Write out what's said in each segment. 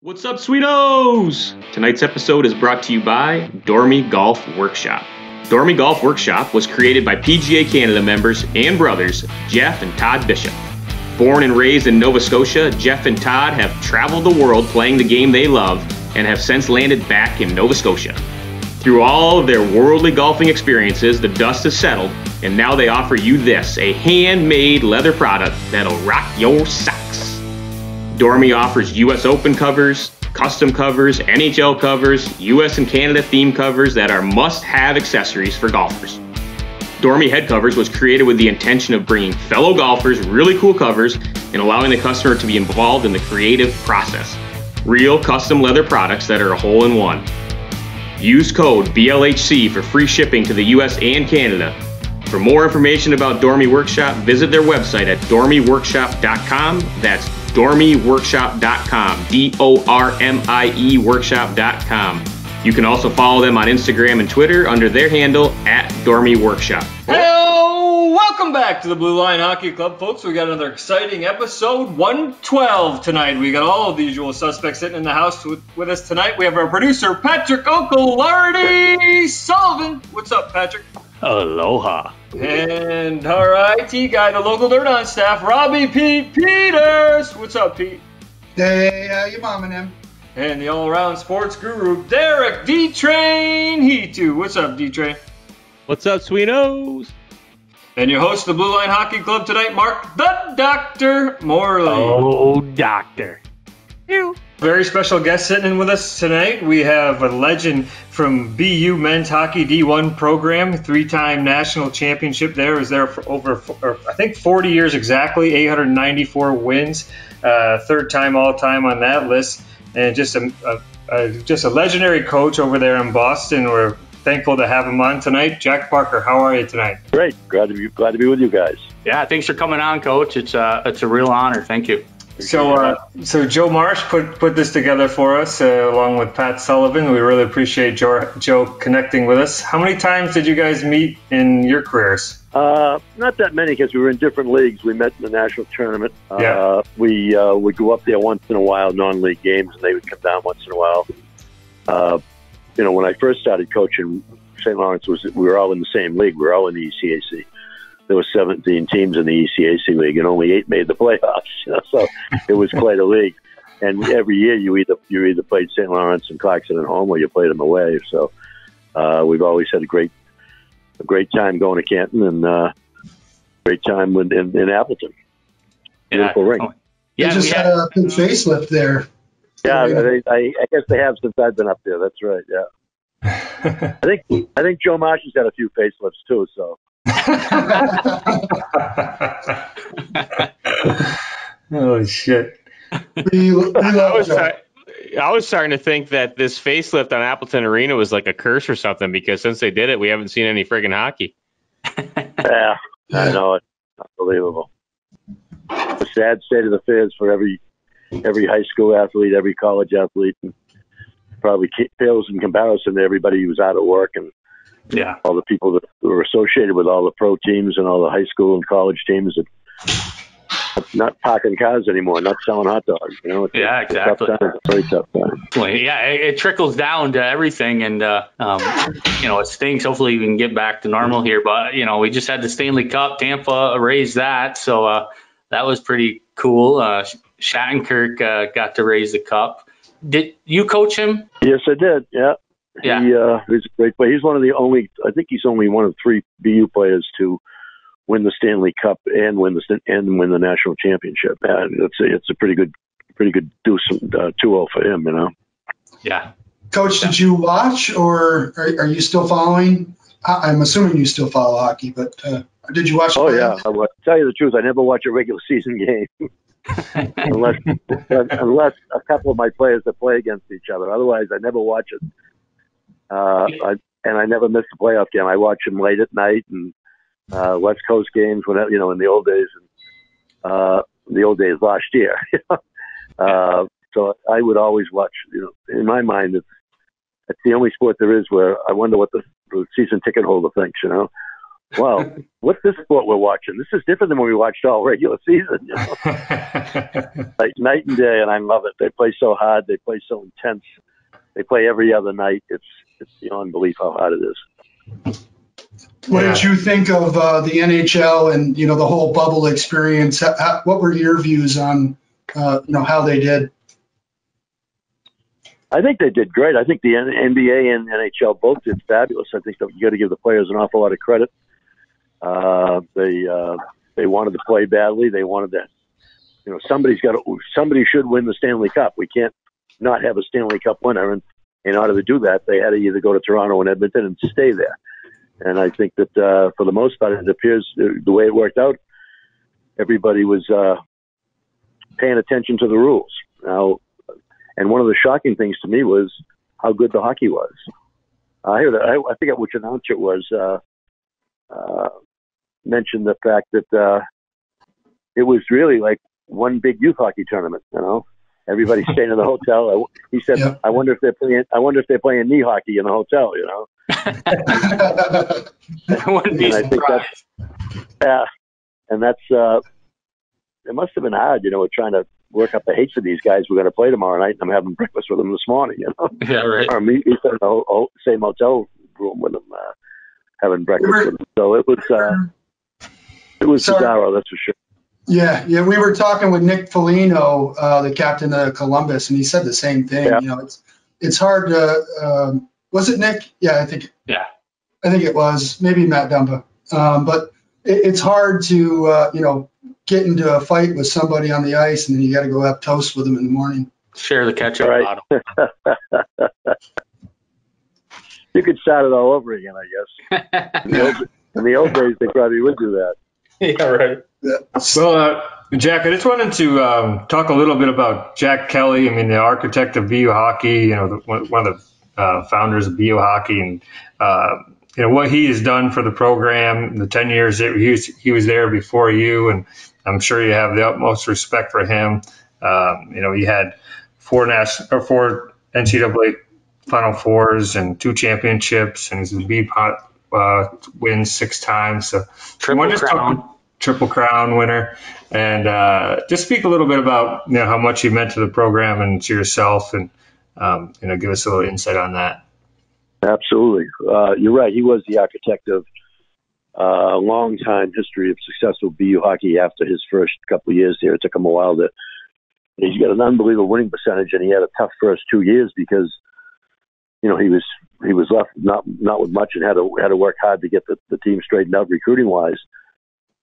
What's up, sweetos? Tonight's episode is brought to you by Dormy Golf Workshop. Dormy Golf Workshop was created by PGA Canada members and brothers Jeff and Todd Bishop. Born and raised in Nova Scotia, Jeff and Todd have traveled the world playing the game they love and have since landed back in Nova Scotia. Through all of their worldly golfing experiences, the dust has settled, and now they offer you this, a handmade leather product that'll rock your socks. Dormy offers US Open covers, custom covers, NHL covers, US and Canada theme covers that are must-have accessories for golfers. Dormy head covers was created with the intention of bringing fellow golfers really cool covers and allowing the customer to be involved in the creative process. Real custom leather products that are a hole-in-one. Use code BLHC for free shipping to the US and Canada. For more information about Dormy Workshop, visit their website at dormyworkshop.com. That's dormyworkshop.com, D-O-R-M-I-E workshop.com. You can also follow them on Instagram and Twitter under their handle @dormyworkshop. Hello! Welcome back to the Blue Line Hockey Club, folks. We got another exciting episode 112 tonight. We got all of the usual suspects sitting in the house with us tonight. We have our producer, Patrick Uncle Lardy Sullivan. What's up, Patrick? Aloha. And our IT guy, the local Dirt On staff, Robbie Pete Peters. What's up, Pete? Hey, how you bombing him? And the all-around sports guru, Derek D-Train He2. What's up, D-Train? What's up, sweetos? And your host of the Blue Line Hockey Club tonight, Mark the Doctor Morley. Oh, doctor. You. Very special guest sitting in with us tonight. We have a legend from BU Men's Hockey D1 program, three-time national championship there. Was there for over, I think, 40 years exactly, 894 wins, third time all-time on that list, and just a legendary coach over there in Boston. We're thankful to have him on tonight. Jack Parker, how are you tonight? Great, glad to be with you guys. Yeah, thanks for coming on, Coach. It's a real honor. Thank you. So Joe Marsh put this together for us along with Pat Sullivan. We really appreciate Joe connecting with us. How many times did you guys meet in your careers? Not that many because we were in different leagues. We met in the national tournament. We would go up there once in a while, non-league games, and they would come down once in a while. When I first started coaching, St. Lawrence we were all in the same league. We were all in the ECAC. There were 17 teams in the ECAC league, and only 8 made the playoffs. So it was quite a league. And every year you either played St. Lawrence and Clarkson at home, or you played them away. So we've always had a great time going to Canton, and great time in Appleton. Beautiful ring. You just had a big facelift there. Yeah, I guess they have since I've been up there. That's right. Yeah. I think Joe Marsh has got a few facelifts too. So. Holy shit. I was starting to think that this facelift on Appleton Arena was like a curse or something, because since they did it, we haven't seen any friggin' hockey. Yeah, I know. It's unbelievable. It's a sad state of affairs for every high school athlete, every college athlete, and probably pales in comparison to everybody who's out of work and all the people that were associated with all the pro teams and all the high school and college teams that not parking cars anymore, not selling hot dogs. Exactly. It's a very tough time. Well, it trickles down to everything, and it stinks. Hopefully we can get back to normal here, but we just had the Stanley Cup. Tampa raised that, so that was pretty cool. Shattenkirk got to raise the cup. Did you coach him? Yes, I did. Yeah. Yeah. He's a great player. He's I think he's only one of 3 BU players to win the Stanley Cup and win the national championship. It's a pretty good 2-0 for him, Yeah. Coach, did you watch, or are you still following? I'm assuming you still follow hockey, but did you watch? Oh yeah. I will tell you the truth, I never watch a regular season game. unless a couple of my players that play against each other. Otherwise, I never watch it. I never miss a playoff game. I watch them late at night and West Coast games when in the old days, last year. So I would always watch. In my mind, it's the only sport there is where I wonder what the season ticket holder thinks. Well, what's this sport we're watching? This is different than when we watched all regular season. like night and day, and I love it. They play so hard. They play so intense. They play every other night. It's beyond belief how hard it is. What did you think of the NHL and the whole bubble experience? What were your views on how they did? I think they did great. I think the NBA and NHL both did fabulous. I think that you got to give the players an awful lot of credit. They wanted to play badly. They wanted to, somebody should win the Stanley Cup. We can't not have a Stanley Cup winner. And in order to do that, they had to either go to Toronto and Edmonton and stay there. And I think that for the most part, it appears the way it worked out, everybody was paying attention to the rules. Now, and one of the shocking things to me was how good the hockey was. I forget which announcer it was, mentioned the fact that it was really like one big youth hockey tournament. Everybody staying in the hotel. He said, yeah. I wonder if they're playing knee hockey in the hotel. That wouldn't be surprised. And that's it must have been hard, trying to work up the hates of these guys we're going to play tomorrow night. And I'm having breakfast with them this morning, Yeah, right. Or me in the same hotel room with them, having breakfast with them. So it was bizarre, that's for sure. Yeah. We were talking with Nick Foligno, the captain of Columbus, and he said the same thing. Yeah. It's hard to. Was it Nick? Yeah, I think. Yeah. I think it was maybe Matt Dumba, but it's hard to get into a fight with somebody on the ice, and then you got to go have toast with them in the morning. Share the ketchup bottle. You could start it all over again, I guess. In the old days, they probably would do that. Yeah, right. Yeah. Well, Jack, I just wanted to talk a little bit about Jack Kelly. I mean, the architect of BU hockey. One of the founders of BU hockey, and what he has done for the program. The 10 years that he was there before you, and I'm sure you have the utmost respect for him. He had four NCAA Final Fours and 2 championships, and he's a B-Pot wins 6 times. So Triple Crown winner. And just speak a little bit about how much he meant to the program and to yourself, and give us a little insight on that. Absolutely. You're right. He was the architect of a long time history of successful BU hockey. After his first couple of years there, it took him a while he's got an unbelievable winning percentage, and he had a tough first 2 years because he was left not with much and had to work hard to get the team straightened out recruiting wise.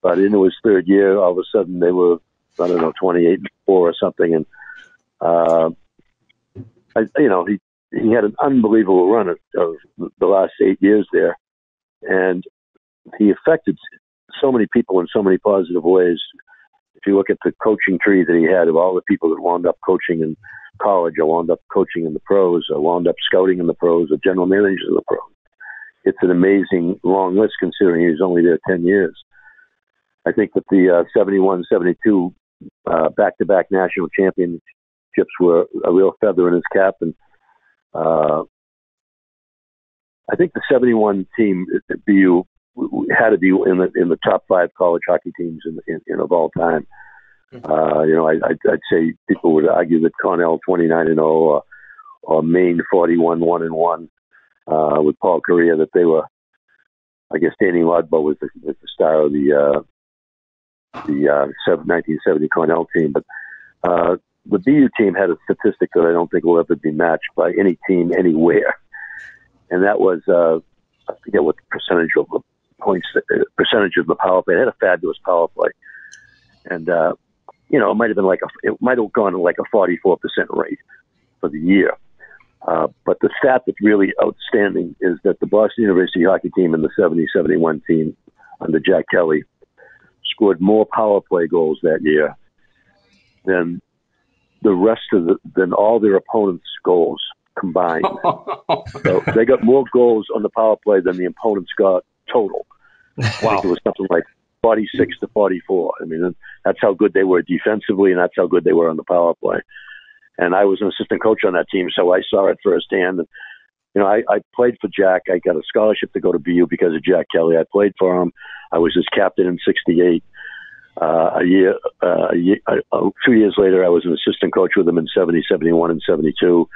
But into his third year, all of a sudden they were 28-4 or something, and he had an unbelievable run of the last 8 years there, and he affected so many people in so many positive ways. If you look at the coaching tree that he had of all the people that wound up coaching in college, or wound up coaching in the pros, or wound up scouting in the pros, or general managers in the pros, it's an amazing long list considering he was only there 10 years. I think that the 71-72 back-to-back national championships were a real feather in his cap, and I think the 71 team at BU had to be in the top 5 college hockey teams in of all time. I'd say people would argue that Cornell 29-0 or Maine 41-1-1 with Paul Correa, that they were. I guess Danny Lodbo was the star of the 1970 Cornell team, but the BU team had a statistic that I don't think will ever be matched by any team anywhere, and that was I forget what the percentage of the points, percentage of the power play. They had a fabulous power play, and it might have been it might have gone to like a 44% rate for the year. But the stat that's really outstanding is that the Boston University hockey team and the 70-71 team under Jack Kelly scored more power play goals that year than the rest of than all their opponents' goals combined. So they got more goals on the power play than the opponents got total. Wow. I think it was something like 46-44. I mean, that's how good they were defensively, and that's how good they were on the power play. And I was an assistant coach on that team, so I saw it firsthand. And, I played for Jack. I got a scholarship to go to BU because of Jack Kelly. I played for him. I was his captain in '68. 2 years later, I was an assistant coach with him in 70, 71, and 72.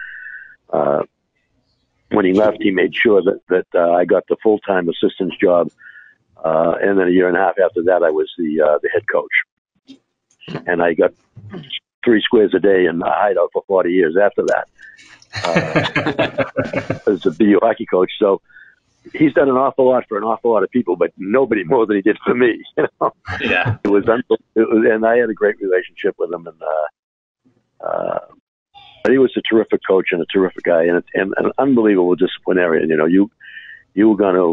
When he left, he made sure that I got the full-time assistant's job. And then a year and a half after that, I was the head coach. And I got 3 squares a day in the hideout for 40 years after that. As a BU hockey coach. So he's done an awful lot for an awful lot of people, but nobody more than he did for me. You know? Yeah. It was and I had a great relationship with him. And but he was a terrific coach and a terrific guy, and an unbelievable disciplinarian. You know, you're gonna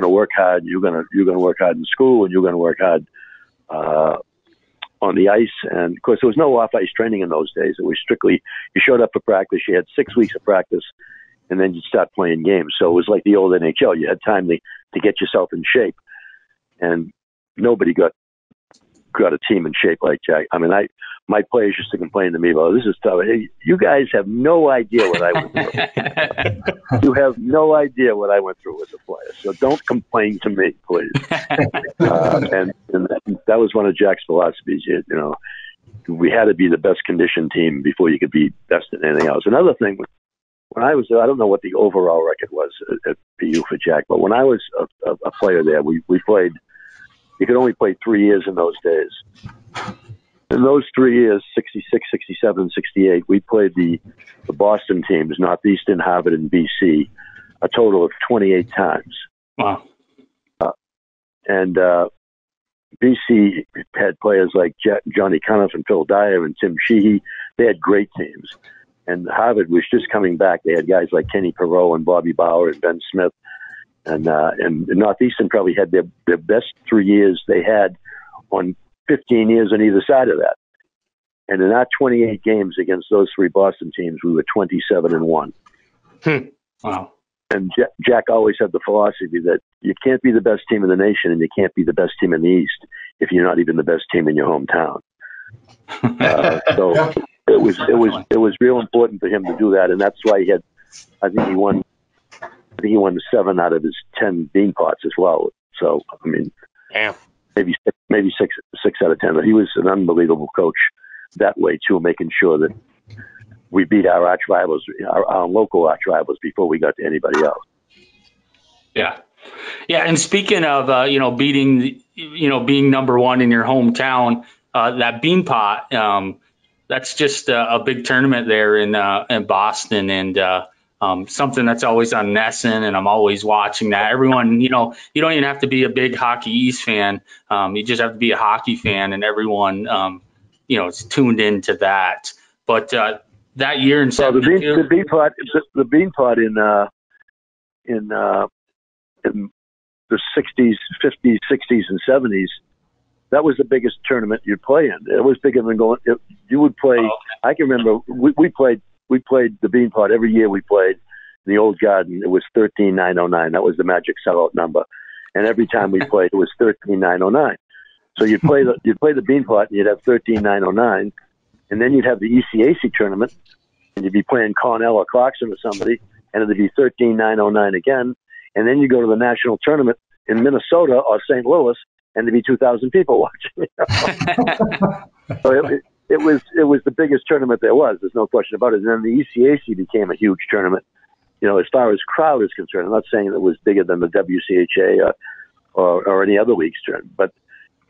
work hard. You're gonna work hard in school, and you're gonna work hard on the ice. And of course, there was no off-ice training in those days. It was strictly you showed up for practice. You had 6 weeks of practice, and then you'd start playing games. So it was like the old NHL. You had time to get yourself in shape, and nobody got a team in shape like Jack. I mean, my players used to complain to me about, this is tough. Hey, you guys have no idea what I went through. You have no idea what I went through as a player. So don't complain to me, please. And that was one of Jack's philosophies. You know, we had to be the best conditioned team before you could be best in anything else. Another thing, when I was there, I don't know what the overall record was at BU for Jack, but when I was a player there, we played. You could only play 3 years in those days. In those 3 years, 66, 67, 68, we played the Boston teams, Northeastern, Harvard, and BC, a total of 28 times. Wow. And BC had players like Johnny Cuniff and Phil Dyer and Tim Sheehy. They had great teams. And Harvard was just coming back. They had guys like Kenny Perot and Bobby Bauer and Ben Smith. And Northeastern probably had their best 3 years they had on 15 years on either side of that. And in our 28 games against those 3 Boston teams, we were 27-1. Wow. And Jack always had the philosophy that you can't be the best team in the nation and you can't be the best team in the East if you're not even the best team in your hometown. So it was real important for him to do that, and that's why I think he won 7 out of his 10 bean pots as well. So I mean, damn. Maybe six out of 10. But he was an unbelievable coach that way too, making sure that we beat our arch rivals, our local arch rivals, before we got to anybody else. Yeah, yeah. And speaking of beating, being number one in your hometown, that bean pot, that's just a big tournament there in Boston, and something that's always on Nesson, and I'm always watching that. Everyone, you don't even have to be a big Hockey East fan. You just have to be a hockey fan, and everyone, is tuned into that. But that year in 72, the bean pot in the 60s, 50s, 60s, and 70s. That was the biggest tournament you'd play in. It was bigger than you would play. I can remember we played the bean pot every year. We played in the old Garden. It was 13,909. That was the magic sellout number. And every time we played, it was 13,909. So you'd play the bean pot, and you'd have 13,909, and then you'd have the ECAC tournament, and you'd be playing Cornell or Clarkson or somebody, and it'd be 13,909 again. And then you go to the national tournament in Minnesota or St. Louis, and there'd be 2,000 people watching. So it was the biggest tournament there was. There's no question about it. And then the ECAC became a huge tournament. As far as crowd is concerned, I'm not saying it was bigger than the WCHA or any other league's tournament, but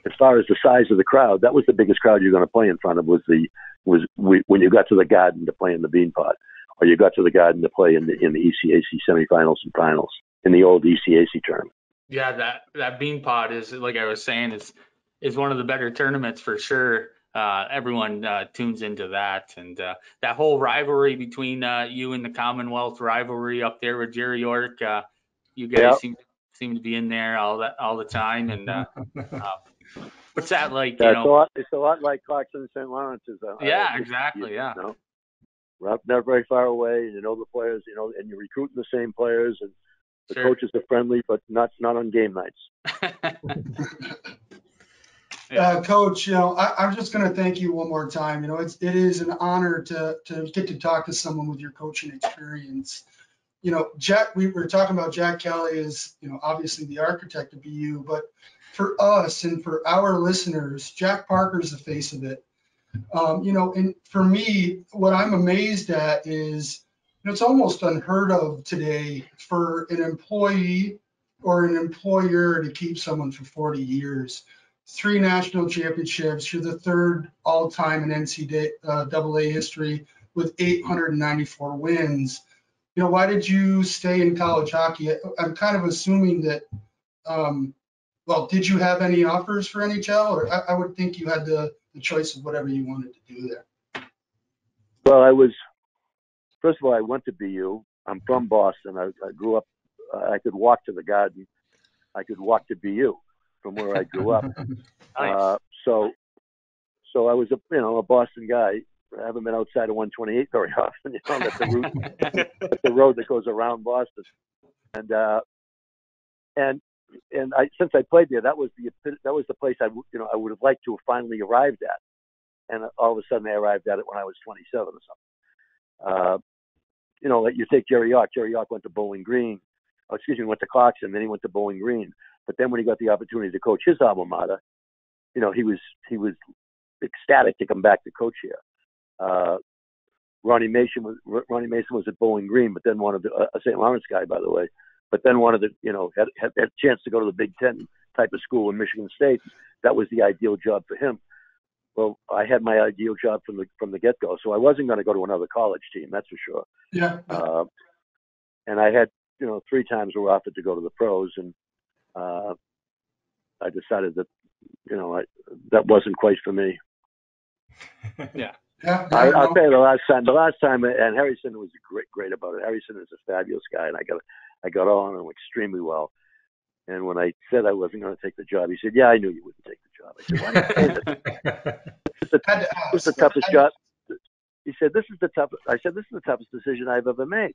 as far as the size of the crowd, that was the biggest crowd you're going to play in front of. Was when you got to the Garden to play in the bean pot, or you got to the Garden to play in the ECAC semifinals and finals in the old ECAC tournament. Yeah, that bean pot is, like I was saying, is one of the better tournaments for sure. Everyone tunes into that, and that whole rivalry between you and the Commonwealth rivalry up there with Jerry York. You guys seem to be in there all the time, and what's that like? It's a lot like Clarkson and St. Lawrence. Exactly. Yeah. We're not very far away, and the players, and you're recruiting the same players, and the coaches are friendly, but not on game nights. Coach, I'm just going to thank you one more time. It is an honor to get to talk to someone with your coaching experience. Jack, we were talking about Jack Kelly as, obviously the architect of BU, but for us and for our listeners, Jack Parker's the face of it. And for me, what I'm amazed at is, it's almost unheard of today for an employee or an employer to keep someone for 40 years. 3 national championships. You're the 3rd all-time in NCAA history with 894 wins. Why did you stay in college hockey? I'm kind of assuming that, did you have any offers for NHL? Or I would think you had the choice of whatever you wanted to do there. Well, first of all, I went to BU. I'm from Boston. I grew up, I could walk to the Garden. I could walk to BU from where I grew up. Nice. So I was a Boston guy. I haven't been outside of 128 very often. That's the route, that's the road that goes around Boston. And since I played there, that was the place I would have liked to have finally arrived at. And all of a sudden, I arrived at it when I was 27 or something. Like you take Jerry York. Jerry York went to Bowling Green. Went to Clarkson, then he went to Bowling Green. But then when he got the opportunity to coach his alma mater, he was ecstatic to come back to coach here. Ronnie Mason was at Bowling Green, but then wanted a St. Lawrence guy, by the way. But then wanted to, had a chance to go to the Big Ten type of school in Michigan State. That was the ideal job for him. Well, I had my ideal job from the get-go, so I wasn't going to go to another college team, that's for sure. Yeah. And I had, 3 times we were offered to go to the pros, and I decided that, that wasn't quite for me. Yeah. I'll tell you the last time, and Harrison was great about it. Harrison is a fabulous guy, and I got on him extremely well. And when I said I wasn't going to take the job, he said, "Yeah, I knew you wouldn't take the job." I said, "Why did you say that?" This is the toughest job. He said, "This is the toughest." I said, "This is the toughest decision I've ever made."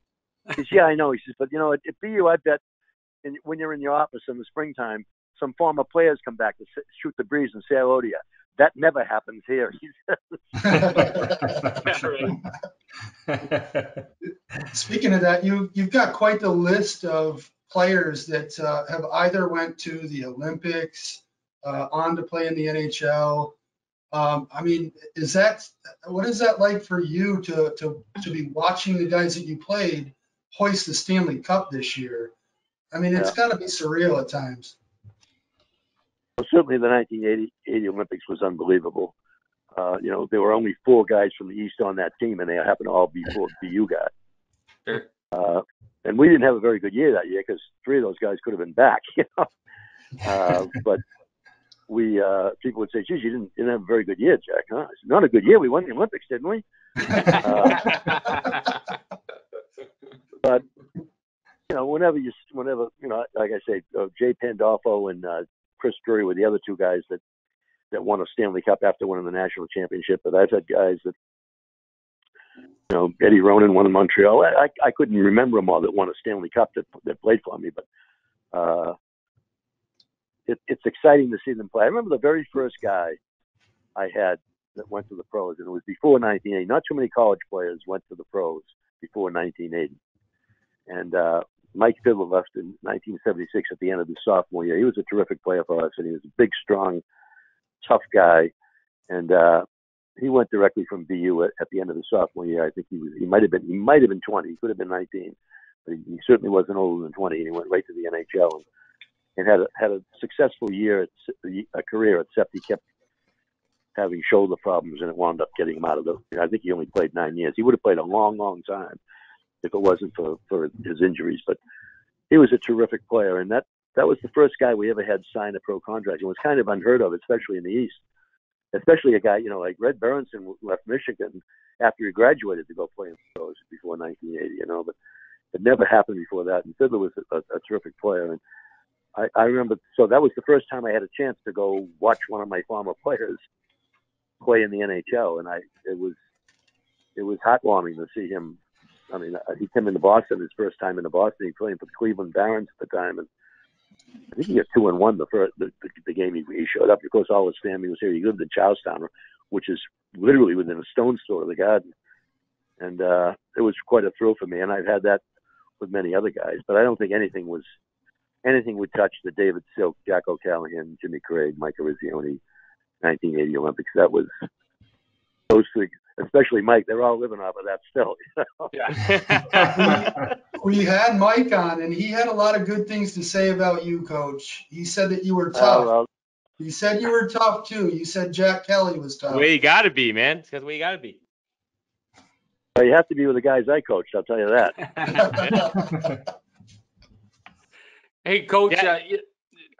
He says, "Yeah, I know." He says, "But at BU, I bet when you're in your office in the springtime, some former players come back to shoot the breeze and say hello to you. That never happens here." He Speaking of that, you've got quite the list of players that have either went to the Olympics, on to play in the NHL. What is that like for you to be watching the guys that you played hoist the Stanley Cup this year? It's got to be surreal at times. Well, certainly the 1980 Olympics was unbelievable. There were only 4 guys from the East on that team, and they happened to all be 4 BU guys. Sure. And we didn't have a very good year that year because 3 of those guys could have been back. But we people would say, "Geez, you didn't have a very good year, Jack." Huh? I said, "Not a good year. We won the Olympics, didn't we?" But whenever like I say, Jay Pandolfo and Chris Drury were the other 2 guys that won a Stanley Cup after winning the national championship. But I've had guys that, Eddie Ronan won in Montreal. I couldn't remember them all that won a Stanley Cup that played for me, but it's exciting to see them play. I remember the very first guy I had that went to the pros, and it was before 1980. Not too many college players went to the pros before 1980. And Mike Fiddler left in 1976 at the end of his sophomore year. He was a terrific player for us, and he was a big, strong, tough guy. And he went directly from BU at the end of his sophomore year. I think he might have been 20. He could have been 19, but he certainly wasn't older than 20. And he went right to the NHL and had a successful year, a career, except he kept having shoulder problems, and it wound up getting him out of I think he only played 9 years. He would have played a long, long time if it wasn't for his injuries. But he was a terrific player, and that was the first guy we ever had sign a pro contract. It was kind of unheard of, especially in the East. Especially a guy, like Red Berenson left Michigan after he graduated to go play in the pros before 1980, but it never happened before that. And Fiddler was a terrific player. And I remember, so that was the first time I had a chance to go watch one of my former players play in the NHL. And it was heartwarming to see him. He came into Boston his first time into Boston. He played for the Cleveland Barons at the time. And I think he got 2-1 the game he showed up. Of course, all his family was here. He lived in Charlestown, which is literally within a stone's throw of the Garden. And it was quite a thrill for me. And I've had that with many other guys. But I don't think anything was anything would touch the David Silk, Jack O'Callahan, Jimmy Craig, Mike Erizzione, 1980 Olympics. That was those three, especially Mike. They're all living off of that still. Yeah. We had Mike on, and he had a lot of good things to say about you, Coach. He said that you were tough. Well, He said you were tough, too. You said Jack Kelly was tough. The way you got to be, man. It's the way you got to be. you have to be with the guys I coached, I'll tell you that. Hey, Coach, Yeah.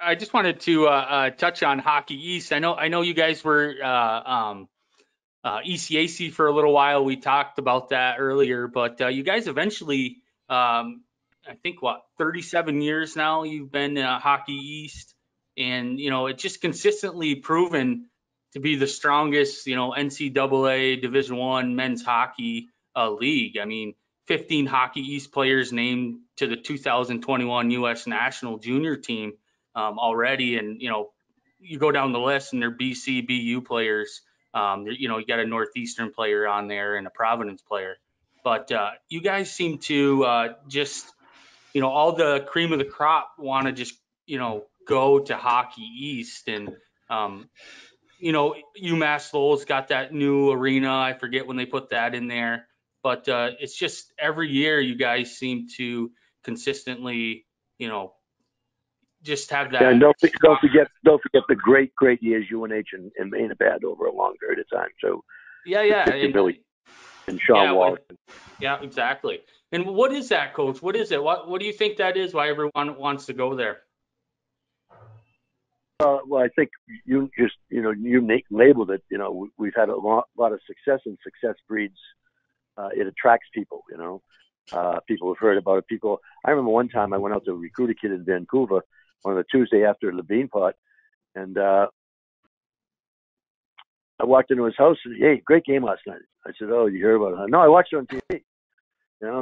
I just wanted to touch on Hockey East. I know you guys were ECAC for a little while. We talked about that earlier, but you guys eventually, I think, 37 years now you've been Hockey East, and it's just consistently proven to be the strongest, NCAA Division I men's hockey league. I mean, 15 Hockey East players named to the 2021 U.S. National Junior Team already, and you go down the list and they're BC, BU players. You got a Northeastern player on there and a Providence player, but you guys seem to just all the cream of the crop want to just go to Hockey East, and UMass Lowell's got that new arena. I forget when they put that in there. But it's just every year you guys seem to consistently, just have that. Yeah, and don't forget the great years UNH and Maine have had over a long period of time. So yeah, and Sean Wallace. Yeah, exactly. And what is that, Coach? What is it? What do you think that is? Why everyone wants to go there? Well, I think you just you labeled it. We've had a lot of success, and success breeds. It attracts people, people have heard about it. I remember one time I went out to recruit a kid in Vancouver on the Tuesday after the Beanpot, and I walked into his house and, hey, great game last night. I said, oh, you hear about it? No, I watched it on TV. But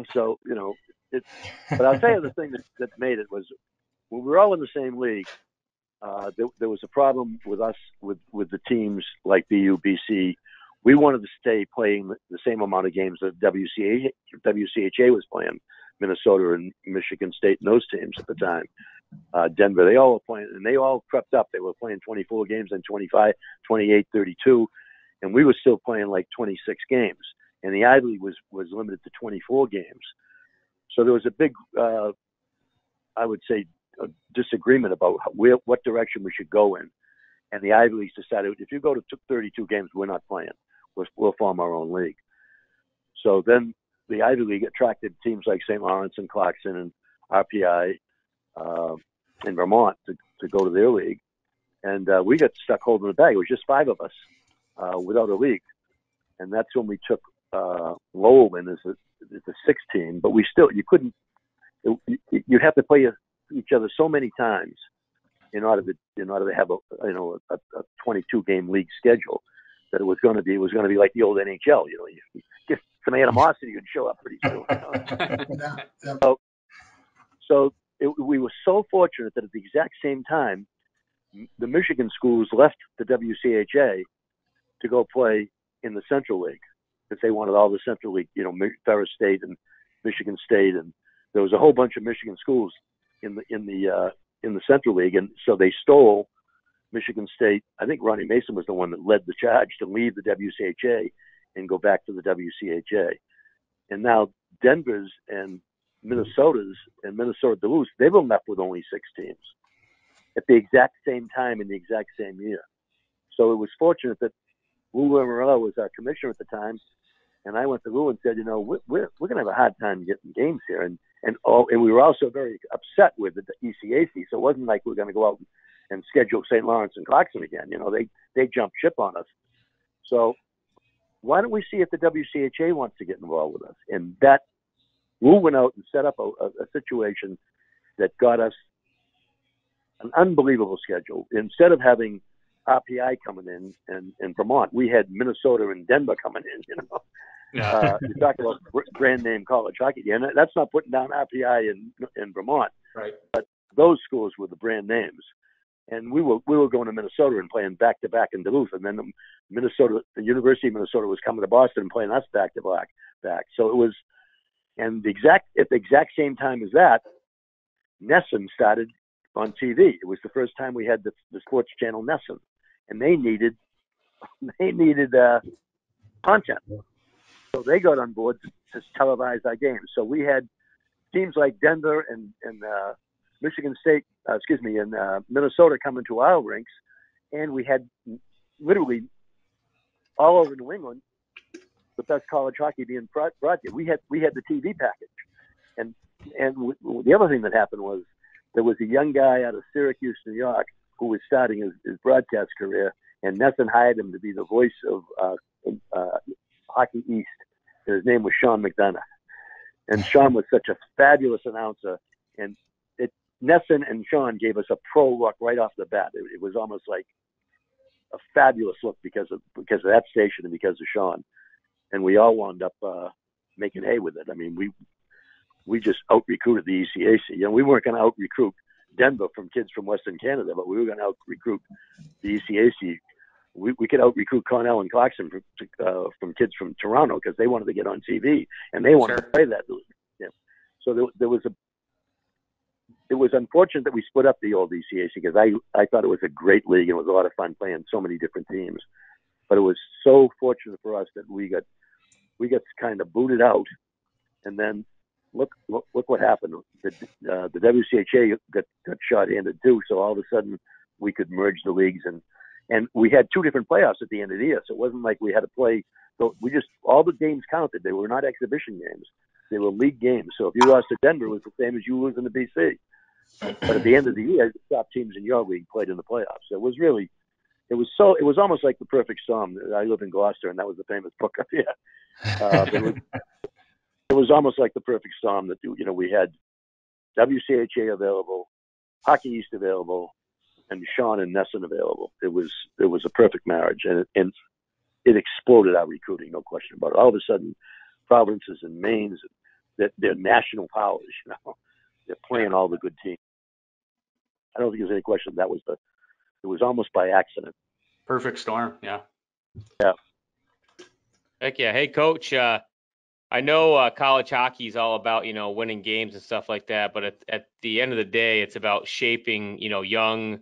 I'll tell you the thing that made it was when we were all in the same league, there was a problem with us, with the teams like BU, BC. We wanted to stay playing the same amount of games that WCHA was playing, Minnesota and Michigan State and those teams at the time. Denver, they all were playing, and they all crept up. They were playing 24 games and 25, 28, 32, and we were still playing like 26 games. And the Ivy League was limited to 24 games. So there was a big, I would say, a disagreement about what direction we should go in. And the Ivy Leagues decided, if you go to 32 games, we're not playing. We'll form our own league. So then the Ivy League attracted teams like St. Lawrence and Clarkson and RPI in Vermont to go to their league. And we got stuck holding the bag. It was just 5 of us without a league. And that's when we took Lowell in as the 6th team. But you couldn't, you'd have to play each other so many times in order to have a 22 game league schedule, that it was going to be like the old NHL. You get some animosity, you'd show up pretty soon. We were so fortunate that at the exact same time, the Michigan schools left the WCHA to go play in the Central League, because they wanted all the Central League, Ferris State and Michigan State, and there was a whole bunch of Michigan schools in the Central League, and so they stole Michigan State. I think Ronnie Mason was the one that led the charge to leave the WCHA and go back to the WCHA. And now Denver's and Minnesota's and Minnesota Duluth, they were left with only 6 teams at the exact same time in the exact same year. So it was fortunate that Lou Lamoriello was our commissioner at the time, and I went to Lou and said, we're going to have a hard time getting games here, and we were also very upset with the ECAC. So it wasn't like we were going to go out and schedule St. Lawrence and Clarkson again. They jumped ship on us. So why don't we see if the WCHA wants to get involved with us? And that Lou went out and set up a situation that got us an unbelievable schedule. Instead of having RPI coming in Vermont, we had Minnesota and Denver coming in. Yeah. You talk about brand name college hockey, and that's not putting down RPI in Vermont, right? But those schools were the brand names, and we were going to Minnesota and playing back to back in Duluth, and then the University of Minnesota was coming to Boston and playing us back to back. So it was, and at the exact same time as that, Nesson started on TV. It was the first time we had the sports channel Nesson, and they needed content. So they got on board to televise our games. So we had teams like Denver and Michigan State, and Minnesota coming to our rinks, and we had literally all over New England the best college hockey being broadcast. We had the TV package, and the other thing that happened was there was a young guy out of Syracuse, New York, who was starting his broadcast career, and Nesson hired him to be the voice of Hockey East. His name was Sean McDonough, and Sean was such a fabulous announcer, and Nesson and Sean gave us a pro look right off the bat. It was almost like a fabulous look because of that station and because of Sean, and we all wound up making hay with it. I mean, we just out-recruited the ECAC. You know, we weren't going to out-recruit Denver from kids from Western Canada, but we were going to out-recruit the ECAC. We could out-recruit Cornell and Clarkson from kids from Toronto because they wanted to get on TV and they wanted to play that league. Yeah. So it was unfortunate that we split up the old ECAC because I thought it was a great league and it was a lot of fun playing so many different teams. But it was so fortunate for us that we got kind of booted out, and then look what happened. The WCHA got short-handed too, so all of a sudden we could merge the leagues, and we had two different playoffs at the end of the year, so it wasn't like we had to play. So all the games counted. They were not exhibition games; they were league games. So if you lost to Denver, it was the same as you losing to BC. But at the end of the year, the top teams in your league played in the playoffs. So it was almost like the perfect storm. I live in Gloucester, and that was the famous book up here. It was almost like the perfect storm that, you know, we had WCHA available, Hockey East available, and Sean and Nesson available. It was a perfect marriage, and it exploded our recruiting, no question about it. All of a sudden, provinces and Maines, they're national powers, you know. They're playing all the good teams. I don't think there's any question it was almost by accident. Perfect storm, yeah. Yeah. Heck yeah. Hey, Coach, I know college hockey is all about, you know, winning games and stuff like that, but at the end of the day, it's about shaping, young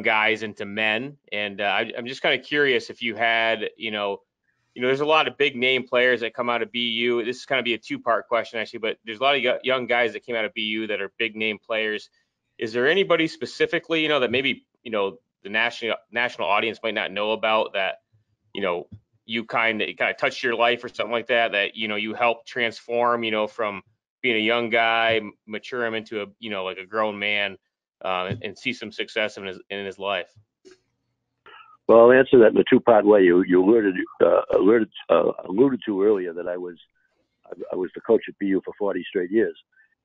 guys into men. And I'm just kind of curious if you had, there's a lot of big name players that come out of BU. This is kind of be a two-part question, actually, but there's a lot of young guys that came out of BU that are big name players. Is there anybody specifically, that maybe, the national audience might not know about that, you kind of touched your life or something like that, you helped transform, from being a young guy, mature him into like a grown man, and see some success in his life? Well, I'll answer that in a two-part way. You alluded to earlier that I was the coach at BU for 40 straight years.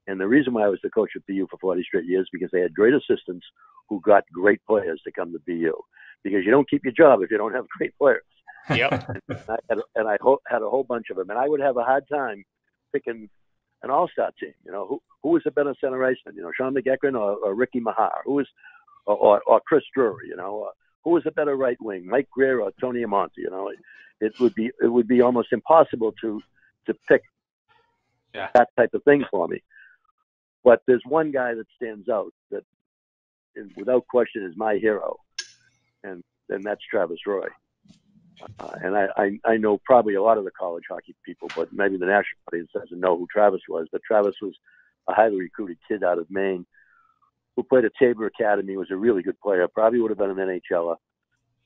And the reason why I was the coach at BU for 40 straight years because they had great assistants who got great players to come to BU. Because you don't keep your job if you don't have great players. Yep. And I had a whole bunch of them. And I would have a hard time picking an all-star team. Who was a better center iceman? Sean McEachran or Ricky Mahar? Or Chris Drury? Who was a better right wing? Mike Greer or Tony Amonte? It would be almost impossible to pick that type of thing for me. But there's one guy that stands out that, without question, is my hero, and that's Travis Roy. And I know probably a lot of the college hockey people, but maybe the national audience doesn't know who Travis was. But Travis was a highly recruited kid out of Maine who played at Tabor Academy, was a really good player, probably would have been an NHLer.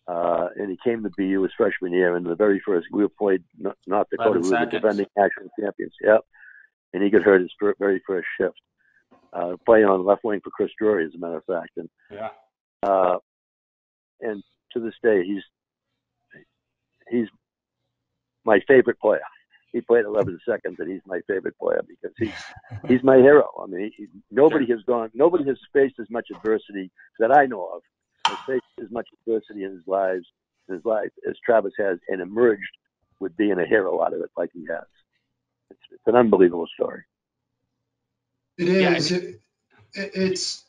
And he came to BU his freshman year, and the very first we played North Dakota, we were the defending national champions. Yep. And he got hurt his very first shift. Playing on the left wing for Chris Drury, as a matter of fact. And and to this day, he's my favorite player. He played 11 seconds, and he's my favorite player because he's my hero. I mean, nobody has faced as much adversity that I know of, has faced as much adversity in his life as Travis has, and emerged with being a hero out of it like he has. It's an unbelievable story. It is. It's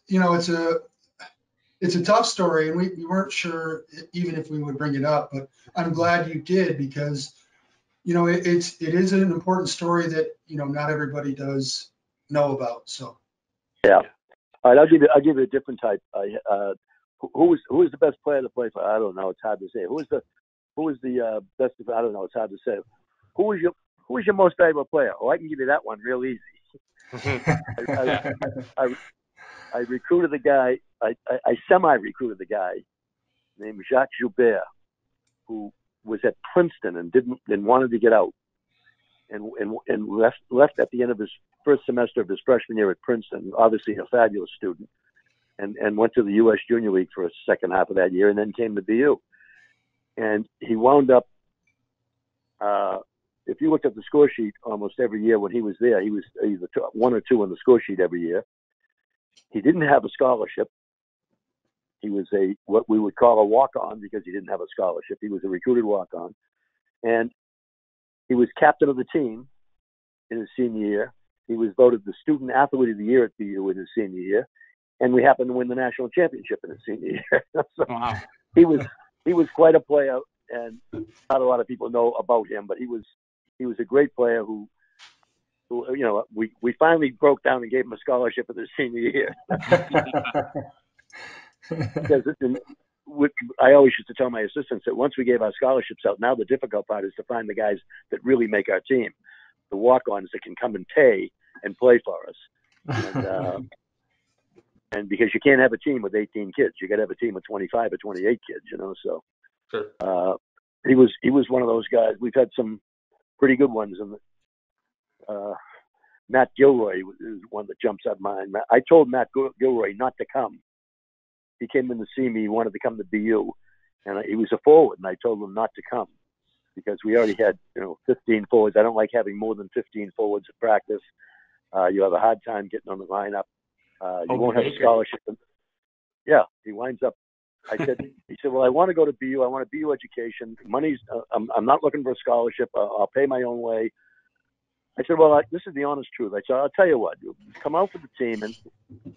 a tough story, and we weren't sure even if we would bring it up, but I'm glad you did because, it is an important story that, not everybody does know about. So. Yeah. All right, I'll give you a different type. Who was the best player to play for? I don't know. It's hard to say. Who was the best? I don't know. It's hard to say. Who was your most valuable player? Oh, I can give you that one real easy. I recruited the guy. I semi-recruited the guy named Jacques Joubert, who was at Princeton and wanted to get out, and left at the end of his first semester of his freshman year at Princeton. Obviously, a fabulous student, and went to the U.S. Junior League for a second half of that year, and then came to BU. And he wound up. If you looked at the score sheet almost every year when he was there, he was either one or two on the score sheet every year. He didn't have a scholarship. He was what we would call a walk-on because he didn't have a scholarship. He was a recruited walk-on. And he was captain of the team in his senior year. He was voted the student athlete of the year at BU in his senior year. And we happened to win the national championship in his senior year. So wow. He was quite a player, and not a lot of people know about him, but he was a great player who we finally broke down and gave him a scholarship in his senior year. Because I always used to tell my assistants that once we gave our scholarships out, now the difficult part is to find the guys that really make our team, the walk-ons that can come and pay and play for us. And because you can't have a team with 18 kids, you got to have a team with 25 or 28 kids, So sure. He was one of those guys. We've had some pretty good ones, and Matt Gilroy is one that jumps out of mind. I told Matt Gilroy not to come. He came in to see me. He wanted to come to BU, and he was a forward, and I told him not to come because we already had 15 forwards. I don't like having more than 15 forwards at practice. You have a hard time getting on the lineup. You won't have a scholarship. Yeah, he winds up. He said, well, I want to go to BU. I want a BU education. Money's. I'm not looking for a scholarship. I'll pay my own way. I said, well, this is the honest truth. I said, I'll tell you what. You come out for the team, and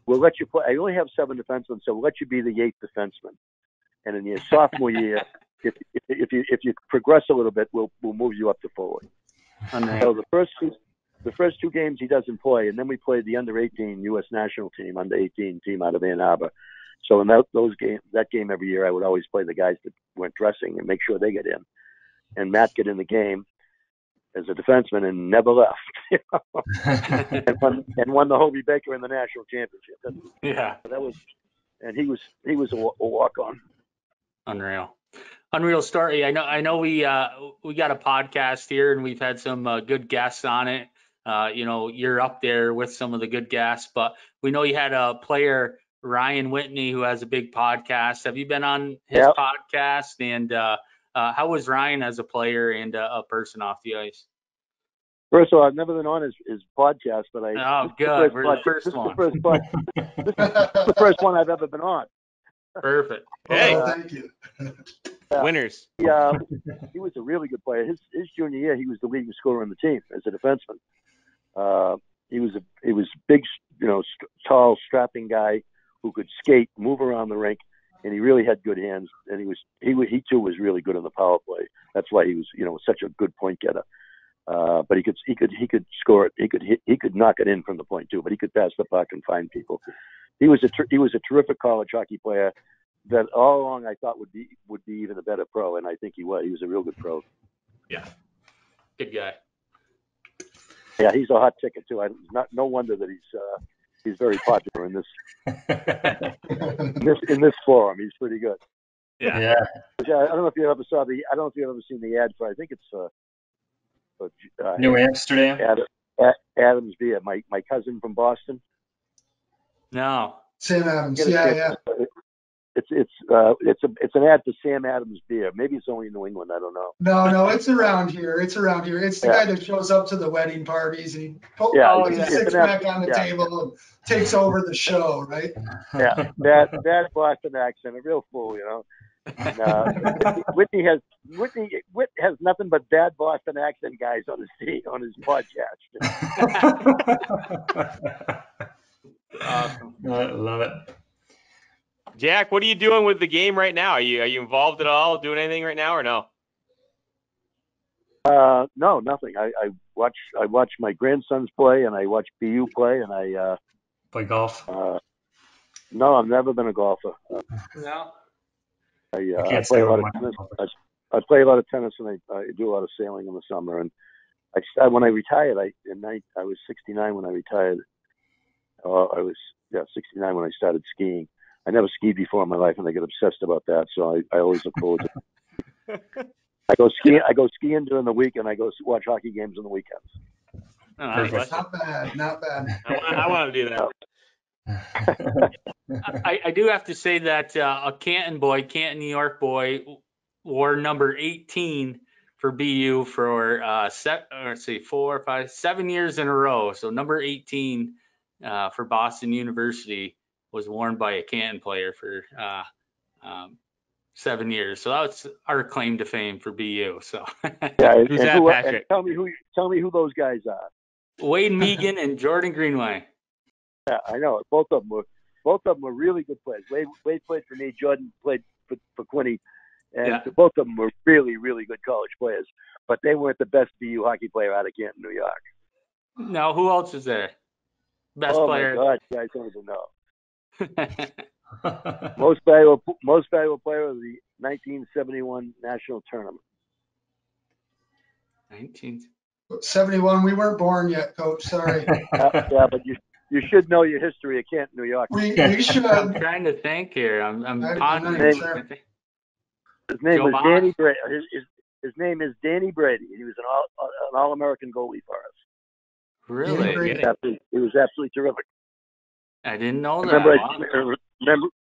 we'll let you play. I only have 7 defensemen, so we'll let you be the 8th defenseman. And in your sophomore year, if you progress a little bit, we'll move you up to forward. So the first 2 games he doesn't play, and then we played the under-18 U.S. national team, under-18 team out of Ann Arbor. So in that game every year, I would always play the guys that weren't dressing and make sure they get in. And Matt get in the game as a defenseman and never left. and won the Hobie Baker in the national championship. That was, and he was a walk-on. Unreal story. I know we got a podcast here, and we've had some good guests on it. You're up there with some of the good guests, but we know you had a player, Ryan Whitney, who has a big podcast. Have you been on his podcast? And how was Ryan as a player and a person off the ice? First of all, I've never been on his podcast, but good. We're the first one. This is the first one I've ever been on. Perfect. Hey, thank you. Winners. Yeah, he was a really good player. His junior year, he was the leading scorer on the team as a defenseman. He was big, tall, strapping guy who could skate, move around the rink, and he really had good hands. And he too was really good on the power play. That's why he was, such a good point getter. But he could score it. He could knock it in from the point too. But he could pass the puck and find people. He was a terrific college hockey player that all along I thought would be even a better pro, and I think he was. He was a real good pro. Yeah, good guy. Yeah, he's a hot ticket too. No wonder that he's very popular in this forum. He's pretty good. Yeah. I don't know if you ever seen the ad for. I think it's New Amsterdam. Adams beer. My cousin from Boston. No. Sam Adams. Yeah. It's an ad for Sam Adams beer. Maybe it's only in New England. I don't know. No, it's around here. It's the guy that shows up to the wedding parties and he puts a six-pack on the table and takes over the show, right? Yeah, bad Boston accent, a real fool, And, Whitney has nothing but bad Boston accent guys on his podcast. Awesome. I love it. Jack, what are you doing with the game right now? Are you involved at all? Doing anything right now or no? No, nothing. I watch my grandsons play, and I watch BU play, and I play golf. No, I've never been a golfer. No. I play a lot of tennis. I play a lot of tennis, and I do a lot of sailing in the summer. And when I retired, I was 69 when I retired. I was 69 when I started skiing. I never skied before in my life, and I get obsessed about that. So I always look forward to it. I go skiing during the week, and I go watch hockey games on the weekends. Not bad, not bad. I want to do that. I do have to say that a Canton, New York boy, wore number 18 for BU for 7 years in a row. So number 18 for Boston University was worn by a Canton player for 7 years. So that's our claim to fame for BU. So who's that, Patrick? Tell me who those guys are. Wade Megan and Jordan Greenway. Yeah, I know. Both of them were really good players. Wade played for me. Jordan played for Quinny. And both of them were really, really good college players. But they weren't the best BU hockey player out of Canton, New York. Now, who else is there? Best player? Oh, my God. Guys don't even know. Most valuable player of the 1971 national tournament. 71. We weren't born yet, Coach. Sorry. Yeah, but you should know your history of Canton, New York. We should. I'm trying to think here. I'm pondering. His name was Danny Brady. His name is Danny Brady. He was an All-American goalie for us. Really? He was absolutely terrific. I didn't know that.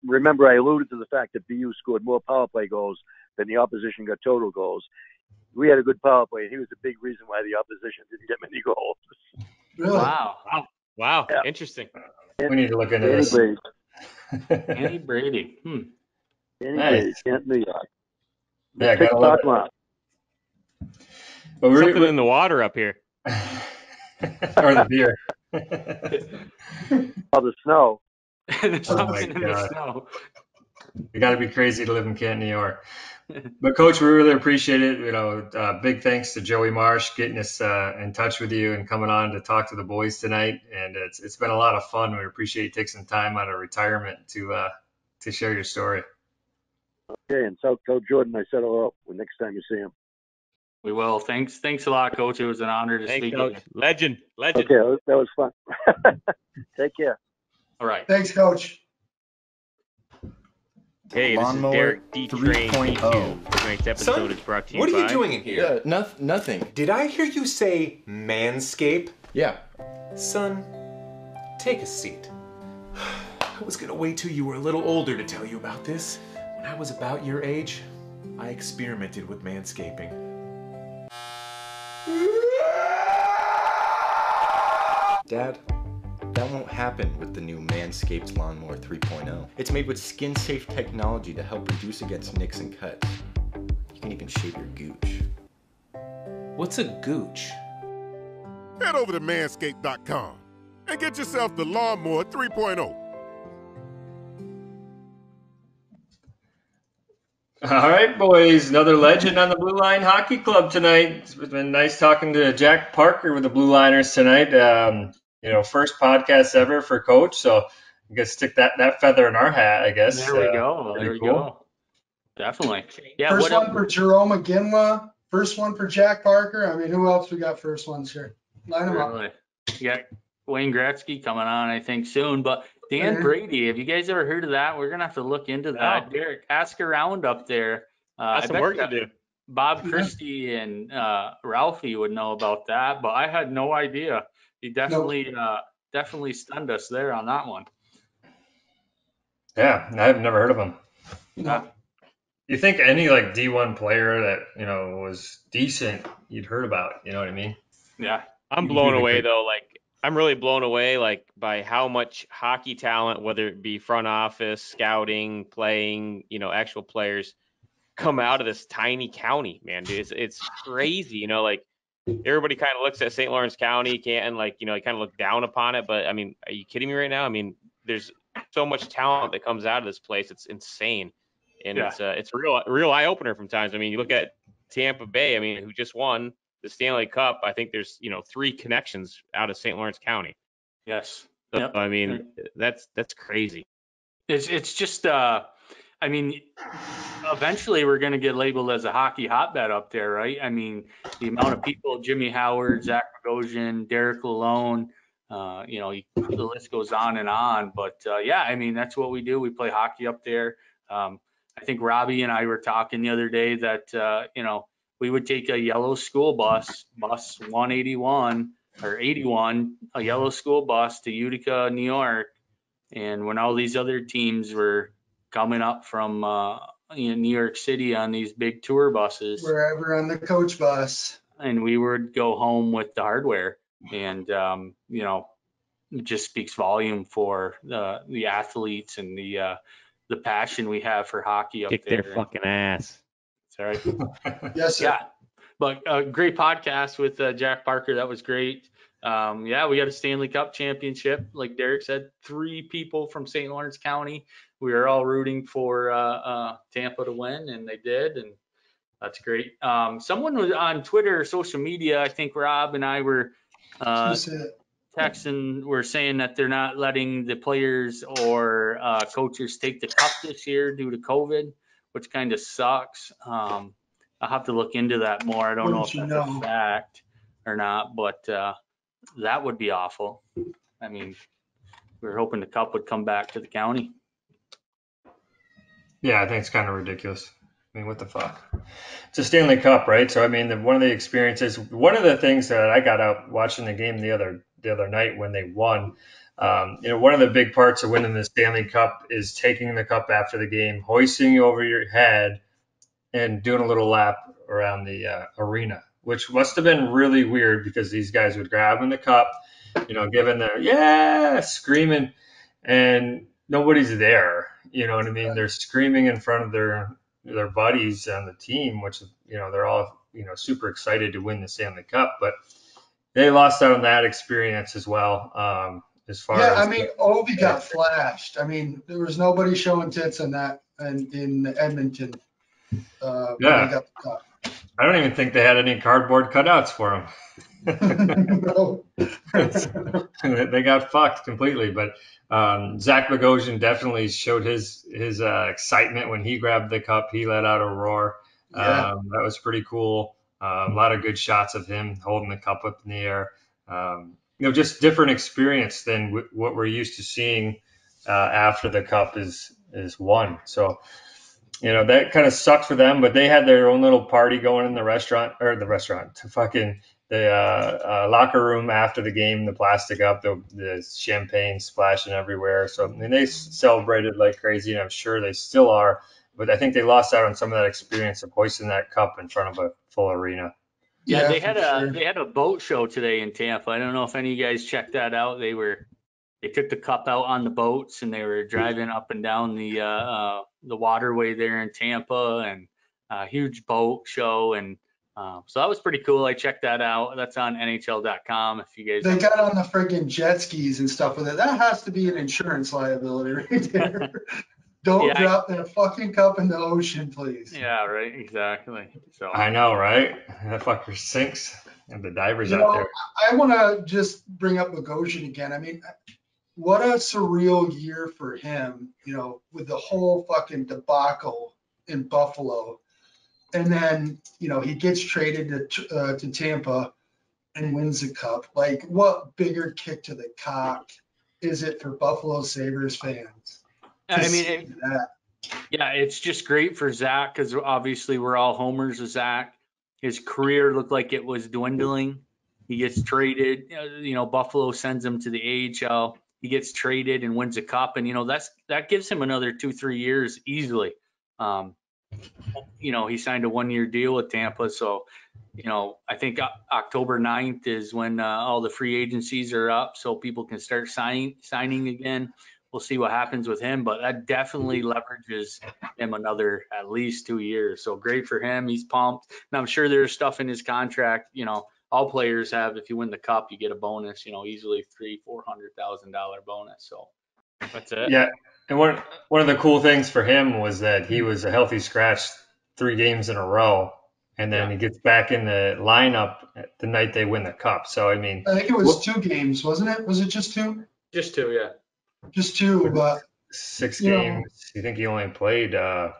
Remember, I alluded to the fact that BU scored more power play goals than the opposition got total goals. We had a good power play, and he was a big reason why the opposition didn't get many goals. Really? Wow. Yeah. Interesting. We need to look into this. Danny Brady. Danny Brady, Canton, New York. Yeah, gotta love it. But something in the water up here. Or the beer. Oh, the snow. There's something in the snow. You got to be crazy to live in Canton, New York. But Coach, we really appreciate it. Big thanks to Joey Marsh getting us in touch with you and coming on to talk to the boys tonight. And it's been a lot of fun. We appreciate you taking some time out of retirement to share your story. Okay, and tell Jordan I said hello next time you see him. We will. Thanks a lot, Coach. It was an honor to speak with you. Legend. Okay, that was fun. Take care. All right. Thanks, Coach. Hey, this is Derek D. Train 3.0. Tonight's episode is brought to you by... What are you doing in here? Nothing. Did I hear you say manscape? Yeah. Son, take a seat. I was gonna wait till you were a little older to tell you about this. When I was about your age, I experimented with manscaping. Dad, that won't happen with the new Manscaped Lawnmower 3.0. It's made with skin-safe technology to help reduce against nicks and cuts. You can even shave your gooch. What's a gooch? Head over to manscaped.com and get yourself the Lawnmower 3.0. All right, boys. Another legend on the Blue Line Hockey Club tonight. It's been nice talking to Jack Parker with the Blue Liners tonight. First podcast ever for Coach, so I guess stick that feather in our hat, I guess. There we go. There we go. Definitely. Yeah. First one for Jerome McGinley. First one for Jack Parker. I mean, who else we got first ones here? Line them up. Yeah, Wayne Gretzky coming on, I think, soon. But Dan Brady, have you guys ever heard of that? We're going to have to look into that. Derek, ask around up there. That's some work to do. Bob Christie and Ralphie would know about that, but I had no idea. He definitely stunned us there on that one. Yeah, I've never heard of him. No. You think any D1 player that was decent, you'd heard about? You know what I mean? Yeah. I'm blown away though. I'm really blown away by how much hockey talent, whether it be front office, scouting, playing, actual players, come out of this tiny county, man. Dude, it's crazy. Everybody kind of looks at St. Lawrence County, Canton, kind of look down upon it. But I mean, are you kidding me right now? I mean, there's so much talent that comes out of this place. It's insane. And it's a real eye opener from times. I mean, you look at Tampa Bay, who just won the Stanley Cup. I think there's, 3 connections out of St. Lawrence County. Yes. So, yep. I mean, that's crazy. It's just, I mean, eventually we're going to get labeled as a hockey hotbed up there, right? I mean, the amount of people, Jimmy Howard, Zach Bogosian, Derek Lalone, the list goes on and on. But yeah, I mean, that's what we do. We play hockey up there. I think Robbie and I were talking the other day that, we would take a yellow school bus 181 or 81, a yellow school bus to Utica, New York. And when all these other teams were coming up from New York City on these big tour buses, Wherever on the coach bus. and we would go home with the hardware. And, it just speaks volume for the athletes and the passion we have for hockey up Kick there. their fucking ass. That's right. Yes, sir. Yeah. But a great podcast with Jack Parker. That was great. Yeah, we got a Stanley Cup championship. Like Derek said, 3 people from St. Lawrence County. We were all rooting for Tampa to win, and they did, and that's great. Someone was on Twitter, social media, I think Rob and I were texting, were saying that they're not letting the players or coaches take the cup this year due to COVID, which kind of sucks. I'll have to look into that more. I don't know if that's a fact or not, but that would be awful. I mean, we were hoping the cup would come back to the county. Yeah, I think it's kind of ridiculous. I mean, what the fuck? It's a Stanley Cup, right? So, I mean, one of the experiences, one of the things that I got out watching the game the other night when they won, one of the big parts of winning the Stanley Cup is taking the cup after the game, hoisting it over your head, and doing a little lap around the arena, which must have been really weird because these guys would grab in the cup, giving the screaming, and nobody's there. You know what I mean? They're screaming in front of their buddies on the team, which, they're all, super excited to win the Stanley Cup, but they lost out on that experience as well. As far as, I mean, Ovi got flashed. I mean, there was nobody showing tits on that in Edmonton. When he got the cup. I don't even think they had any cardboard cutouts for him. No. They got fucked completely. But Zach Bogosian definitely showed his excitement when he grabbed the cup. He let out a roar. That was pretty cool. A lot of good shots of him holding the cup up in the air. Just different experience than what we're used to seeing after the cup is won. So, that kind of sucked for them, but they had their own little party going in the locker room after the game, the plastic up, the champagne splashing everywhere. So, I mean, they celebrated like crazy, and I'm sure they still are, but I think they lost out on some of that experience of hoisting that cup in front of a full arena. Yeah, they had a boat show today in Tampa. I don't know if any of you guys checked that out. They took the cup out on the boats, and they were driving up and down the waterway there in Tampa, and a huge boat show. And so that was pretty cool. I checked that out. That's on NHL.com. If you guys. They got on the friggin' jet skis and stuff with it. That has to be an insurance liability right there. Don't drop that fucking cup in the ocean, please. Yeah, right. Exactly. So I know, right? That fucker sinks, and the divers out there. I want to just bring up Bogosian again. I mean, what a surreal year for him, with the whole fucking debacle in Buffalo. And then, he gets traded to Tampa and wins the cup. Like, what bigger kick to the cock is it for Buffalo Sabres fans? I mean, it's just great for Zach because obviously we're all homers of Zach. His career looked like it was dwindling. He gets traded. Buffalo sends him to the AHL. He gets traded and wins a cup, and that gives him another 2-3 years easily. He signed a 1-year deal with Tampa, so I think October 9th is when all the free agencies are up, so people can start signing again. We'll see what happens with him, but that definitely leverages him another at least 2 years. So great for him. He's pumped, and I'm sure there's stuff in his contract. All players have. If you win the cup, you get a bonus. Easily $300,000-$400,000 bonus. So that's it. Yeah, and one of the cool things for him was that he was a healthy scratch 3 games in a row, and then he gets back in the lineup the night they win the cup. So I mean, I think it was 2 games, wasn't it? Was it just 2? Just 2, yeah. Just 2, but 6 You know, games. You think he only played? I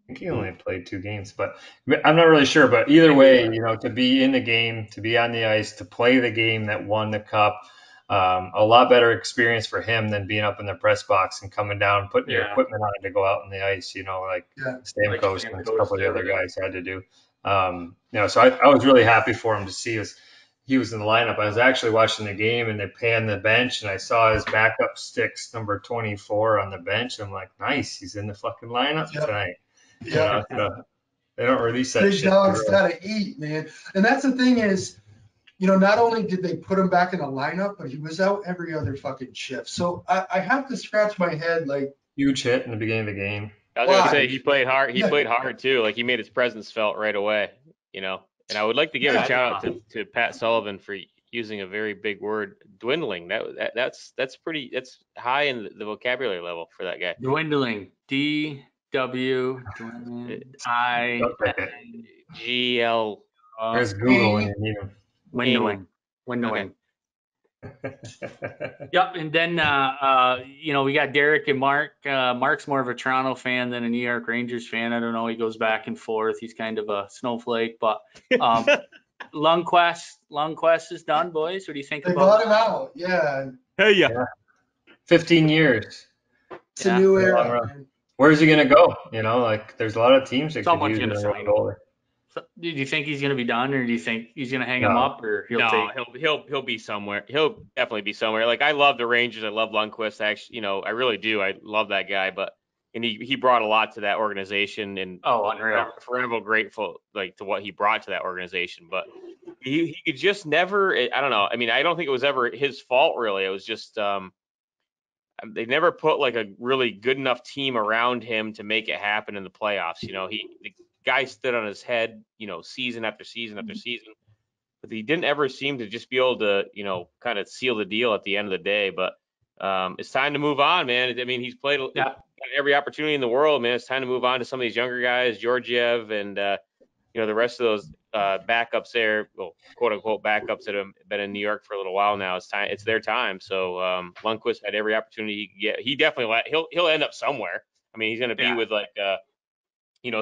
think he only played 2 games, but I'm not really sure. But either way, to be in the game, to be on the ice, to play the game that won the cup, a lot better experience for him than being up in the press box and coming down, putting your equipment on to go out on the ice. Like Stamkos and a couple of the other guys had to do. So I was really happy for him to see he was in the lineup. I was actually watching the game and they panned the bench and I saw his backup sticks, number 24 on the bench. I'm like, nice, he's in the fucking lineup tonight. Yeah. They don't release that Big shit. dogs gotta eat, man. And that's the thing is, not only did they put him back in the lineup, but he was out every other fucking shift. So I have to scratch my head, like, huge hit in the beginning of the game. I was gonna say he played hard. He played hard too. Like he made his presence felt right away. And I would like to give a shout out to Pat Sullivan for using a very big word, dwindling. That's high in the vocabulary level for that guy. Dwindling. DW IGL. There's Google when you need him. Windling. Okay. Yep, and then we got Derek and Mark. Mark's more of a Toronto fan than a New York Rangers fan. I don't know. He goes back and forth. He's kind of a snowflake, but Lundqvist is done, boys. What do you think they about bought him out. Yeah. Hey, yeah. 15 years. It's a new era, man. Where's he gonna go? There's a lot of teams that could use him. So, do you think he's going to be done, or do you think he's going to hang him up, or he'll be somewhere. He'll definitely be somewhere. Like I love the Rangers. I love Lundqvist. Actually, I really do. I love that guy. And he brought a lot to that organization, and unreal. Forever grateful to what he brought to that organization. But he could just never. I don't know. I mean, I don't think it was ever his fault really. It was just they never put like a really good enough team around him to make it happen in the playoffs. The guy stood on his head, season after season after season, but he didn't ever seem to just be able to, kind of seal the deal at the end of the day. But it's time to move on, man. I mean, he's played every opportunity in the world, man. It's time to move on to some of these younger guys, Georgiev and, the rest of those backups there, well, quote unquote backups that have been in New York for a little while now. It's their time. So Lundqvist had every opportunity he could get. He definitely he'll end up somewhere. I mean, he's going to be with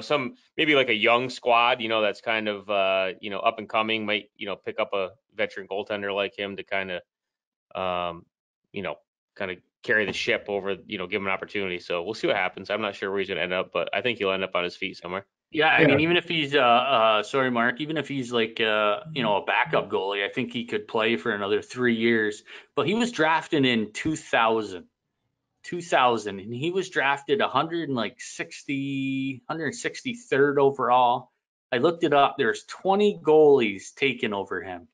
some maybe like a young squad, that's kind of up and coming, might pick up a veteran goaltender like him to kind of kind of carry the ship over, give him an opportunity. So we'll see what happens. I'm not sure where he's going to end up, but I think he'll end up on his feet somewhere. Yeah, I mean, even if he's sorry, Mark, even if he's like a backup goalie, I think he could play for another 3 years. But he was drafted in 2000, and he was drafted 163rd overall. I looked it up. There's 20 goalies taken over him,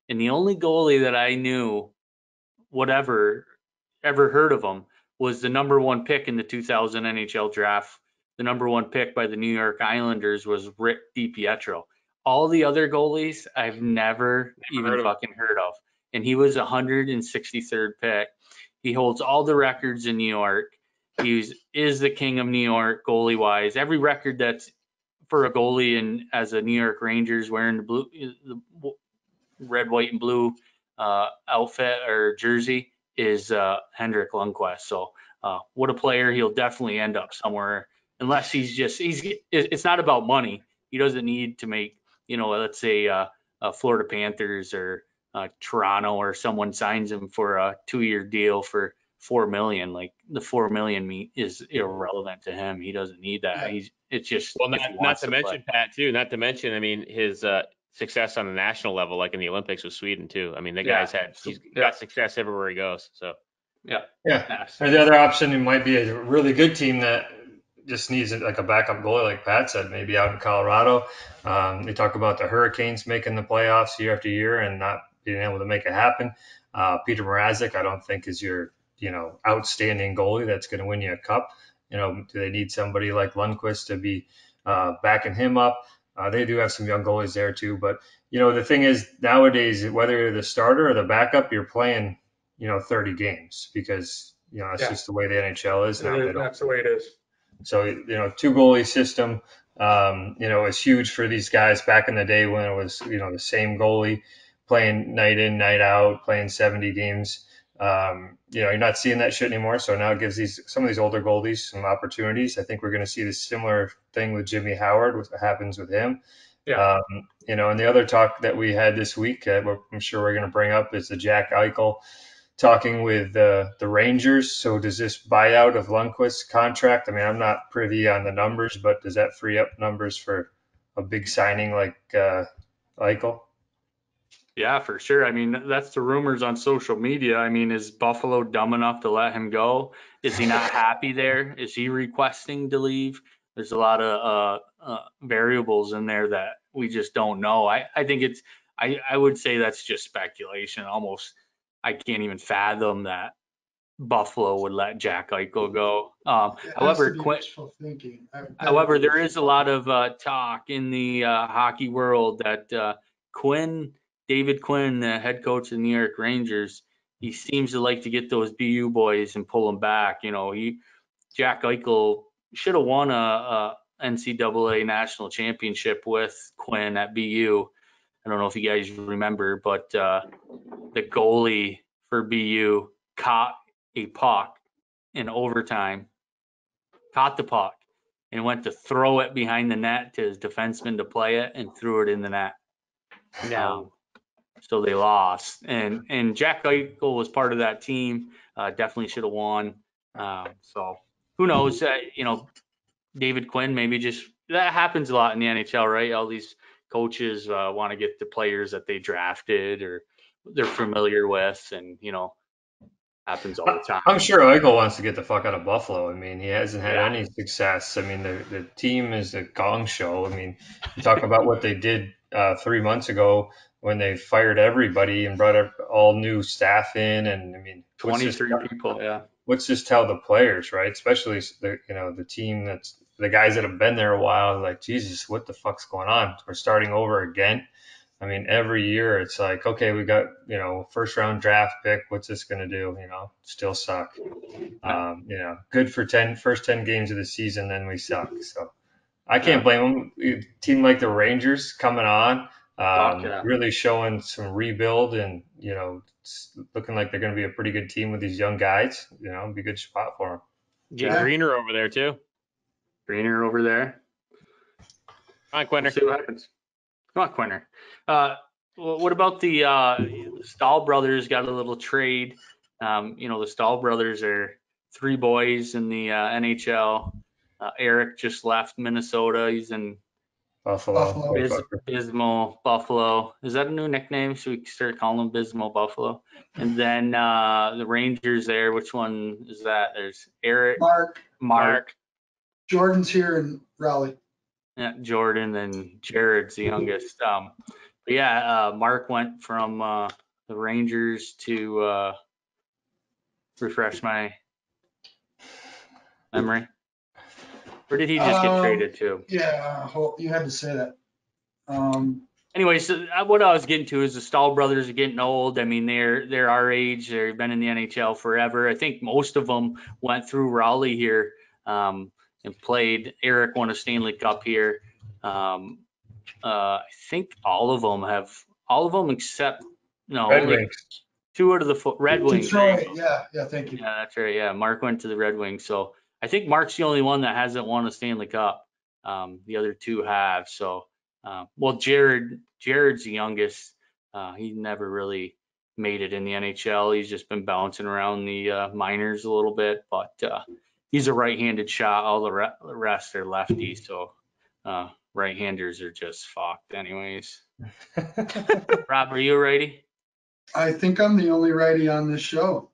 and the only goalie that I knew, ever heard of him, was the number 1 pick in the 2000 NHL draft. The number 1 pick by the New York Islanders was Rick DiPietro. All the other goalies I've never even fucking heard of. And he was 163rd pick. He holds all the records in New York. He is the king of New York goalie wise. Every record that's for a goalie and as a New York Rangers wearing the red, white, and blue outfit or jersey is Henrik Lundqvist. So what a player. He'll definitely end up somewhere. Unless it's not about money. He doesn't need to make, let's say Florida Panthers or Toronto or someone signs him for a 2-year deal for $4 million. Like the $4 million is irrelevant to him. He doesn't need that. It's just not to mention Pat too. Not to mention, I mean, his success on a national level, like in the Olympics with Sweden too. I mean, he's got success everywhere he goes. So yeah. Or the other option, it might be a really good team that just needs like a backup goalie, like Pat said, maybe out in Colorado. They talk about the Hurricanes making the playoffs year after year and not being able to make it happen. Peter Mrazek, I don't think is your, outstanding goalie that's going to win you a cup. Do they need somebody like Lundqvist to be backing him up? They do have some young goalies there too. But, the thing is nowadays, whether you're the starter or the backup, you're playing, 30 games because, that's just the way the NHL is now. That's the way it is. So, 2 goalie system, is huge for these guys back in the day when it was, the same goalie playing night in, night out, playing 70 games. You're not seeing that shit anymore. So now it gives some of these older goldies some opportunities. I think we're going to see this similar thing with Jimmy Howard, what happens with him. Yeah. And the other talk that we had this week, I'm sure we're going to bring up, is the Jack Eichel talking with the Rangers. So does this buyout of Lundqvist's contract? I mean, I'm not privy on the numbers, but does that free up numbers for a big signing like Eichel? Yeah, for sure. I mean, that's the rumors on social media. I mean, is Buffalo dumb enough to let him go? Is he not happy there? Is he requesting to leave? There's a lot of variables in there that we just don't know. I think I would say that's just speculation. Almost, I can't even fathom that Buffalo would let Jack Eichel go. However, there is a lot of talk in the hockey world that David Quinn, the head coach of the New York Rangers, he seems to like to get those BU boys and pull them back. Jack Eichel should have won a NCAA national championship with Quinn at BU. I don't know if you guys remember, but the goalie for BU caught a puck in overtime, caught the puck, and went to throw it behind the net to his defenseman to play it and threw it in the net. No. So they lost. And Jack Eichel was part of that team. Definitely should have won. So who knows? David Quinn, maybe that happens a lot in the NHL, right? All these coaches want to get the players that they drafted or they're familiar with, and happens all the time. I'm sure Eichel wants to get the fuck out of Buffalo. I mean, he hasn't had any success. I mean, the team is a gong show. I mean, you talk about what they did 3 months ago when they fired everybody and brought up all new staff in, and I mean, 23 people. Yeah. What's this tell the players, right? Especially the team that's the guys that have been there a while. Like, Jesus, what the fuck's going on? We're starting over again. I mean, every year it's like, okay, we got, first round draft pick. What's this going to do? Still suck. Good for first 10 games of the season, then we suck. So I can't blame them. A team like the Rangers coming on, really showing some rebuild and, it's looking like they're going to be a pretty good team with these young guys. It'd be a good spot for them. Yeah, Greener over there too. Greener over there. Come on, Quinter. See what happens. Come on, Quinter. What about the Stahl brothers? Got a little trade. The Stahl brothers are three boys in the NHL. Eric just left Minnesota. He's in Buffalo. Bismo Buffalo. Is that a new nickname? Should we start calling them Bismo Buffalo? And then the Rangers there. Which one is that? There's Eric. Mark. Jordan's here in Raleigh. Yeah, Jordan and Jared's the youngest. Mark went from the Rangers to refresh my memory. Where did he just get traded to? Yeah, you had to say that. Anyway, so what I was getting to is the Stahl brothers are getting old. I mean, they're our age. They've been in the NHL forever. I think most of them went through Raleigh here and played. Eric won a Stanley Cup here. I think all of them except Red Wings. 2 out of the Red Wings. Detroit, yeah, thank you. Yeah, that's right. Yeah, Mark went to the Red Wings. So I think Mark's the only one that hasn't won a Stanley Cup. The other 2 have. So, Jared's the youngest. He never really made it in the NHL. He's just been bouncing around the minors a little bit, but he's a right-handed shot. All the rest are lefties. So right-handers are just fucked anyways. Rob, are you a righty? I think I'm the only righty on this show.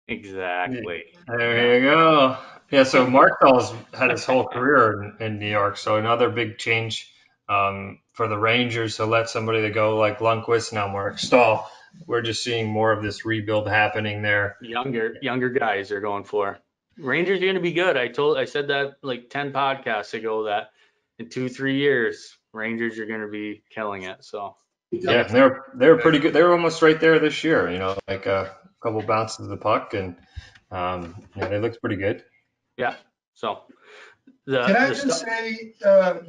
Exactly. There you go. Yeah, so Mark Stahl's had his whole career in New York, so another big change for the Rangers to let somebody that go like Lundqvist, now Mark Stahl. We're just seeing more of this rebuild happening there. Younger guys are going for. Rangers are going to be good. I said that like 10 podcasts ago that in 2-3 years, Rangers are going to be killing it. So yeah, they're pretty good. They were almost right there this year. Like a couple bounces of the puck, and they looked pretty good. Yeah. So can I just say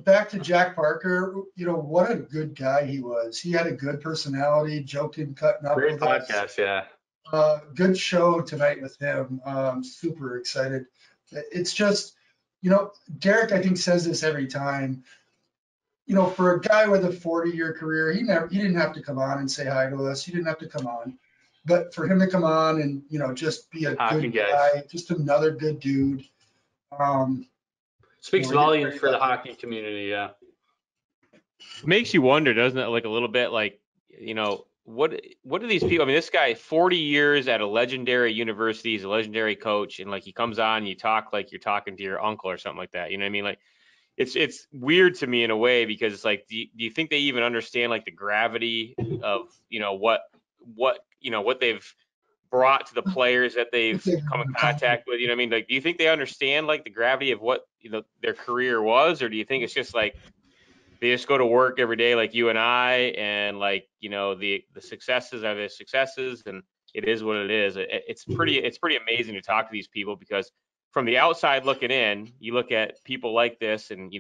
back to Jack Parker? What a good guy he was. He had a good personality. Joked him cutting up. Great podcast, yeah. Good show tonight with him. Super excited. It's just, Derek, I think, says this every time. For a guy with a 40-year career, he didn't have to come on and say hi to us. He didn't have to come on. But for him to come on and, just be a Hockey good guys. guy, just another good dude. Speaks volumes for the hockey community, yeah. Makes you wonder, doesn't it? Like a little bit, like, what do these people? I mean, this guy, 40 years at a legendary university, he's a legendary coach, and like he comes on, and you talk like you're talking to your uncle or something like that. You know what I mean? Like, it's weird to me in a way, because it's like, do you think they even understand like the gravity of what they've brought to the players that they've come in contact with? You know what I mean? Like, do you think they understand like the gravity of what their career was, or do you think it's just like they just go to work every day like you and I, and like, the successes are the successes, and it is what it is. It's pretty amazing to talk to these people, because from the outside looking in, you look at people like this, and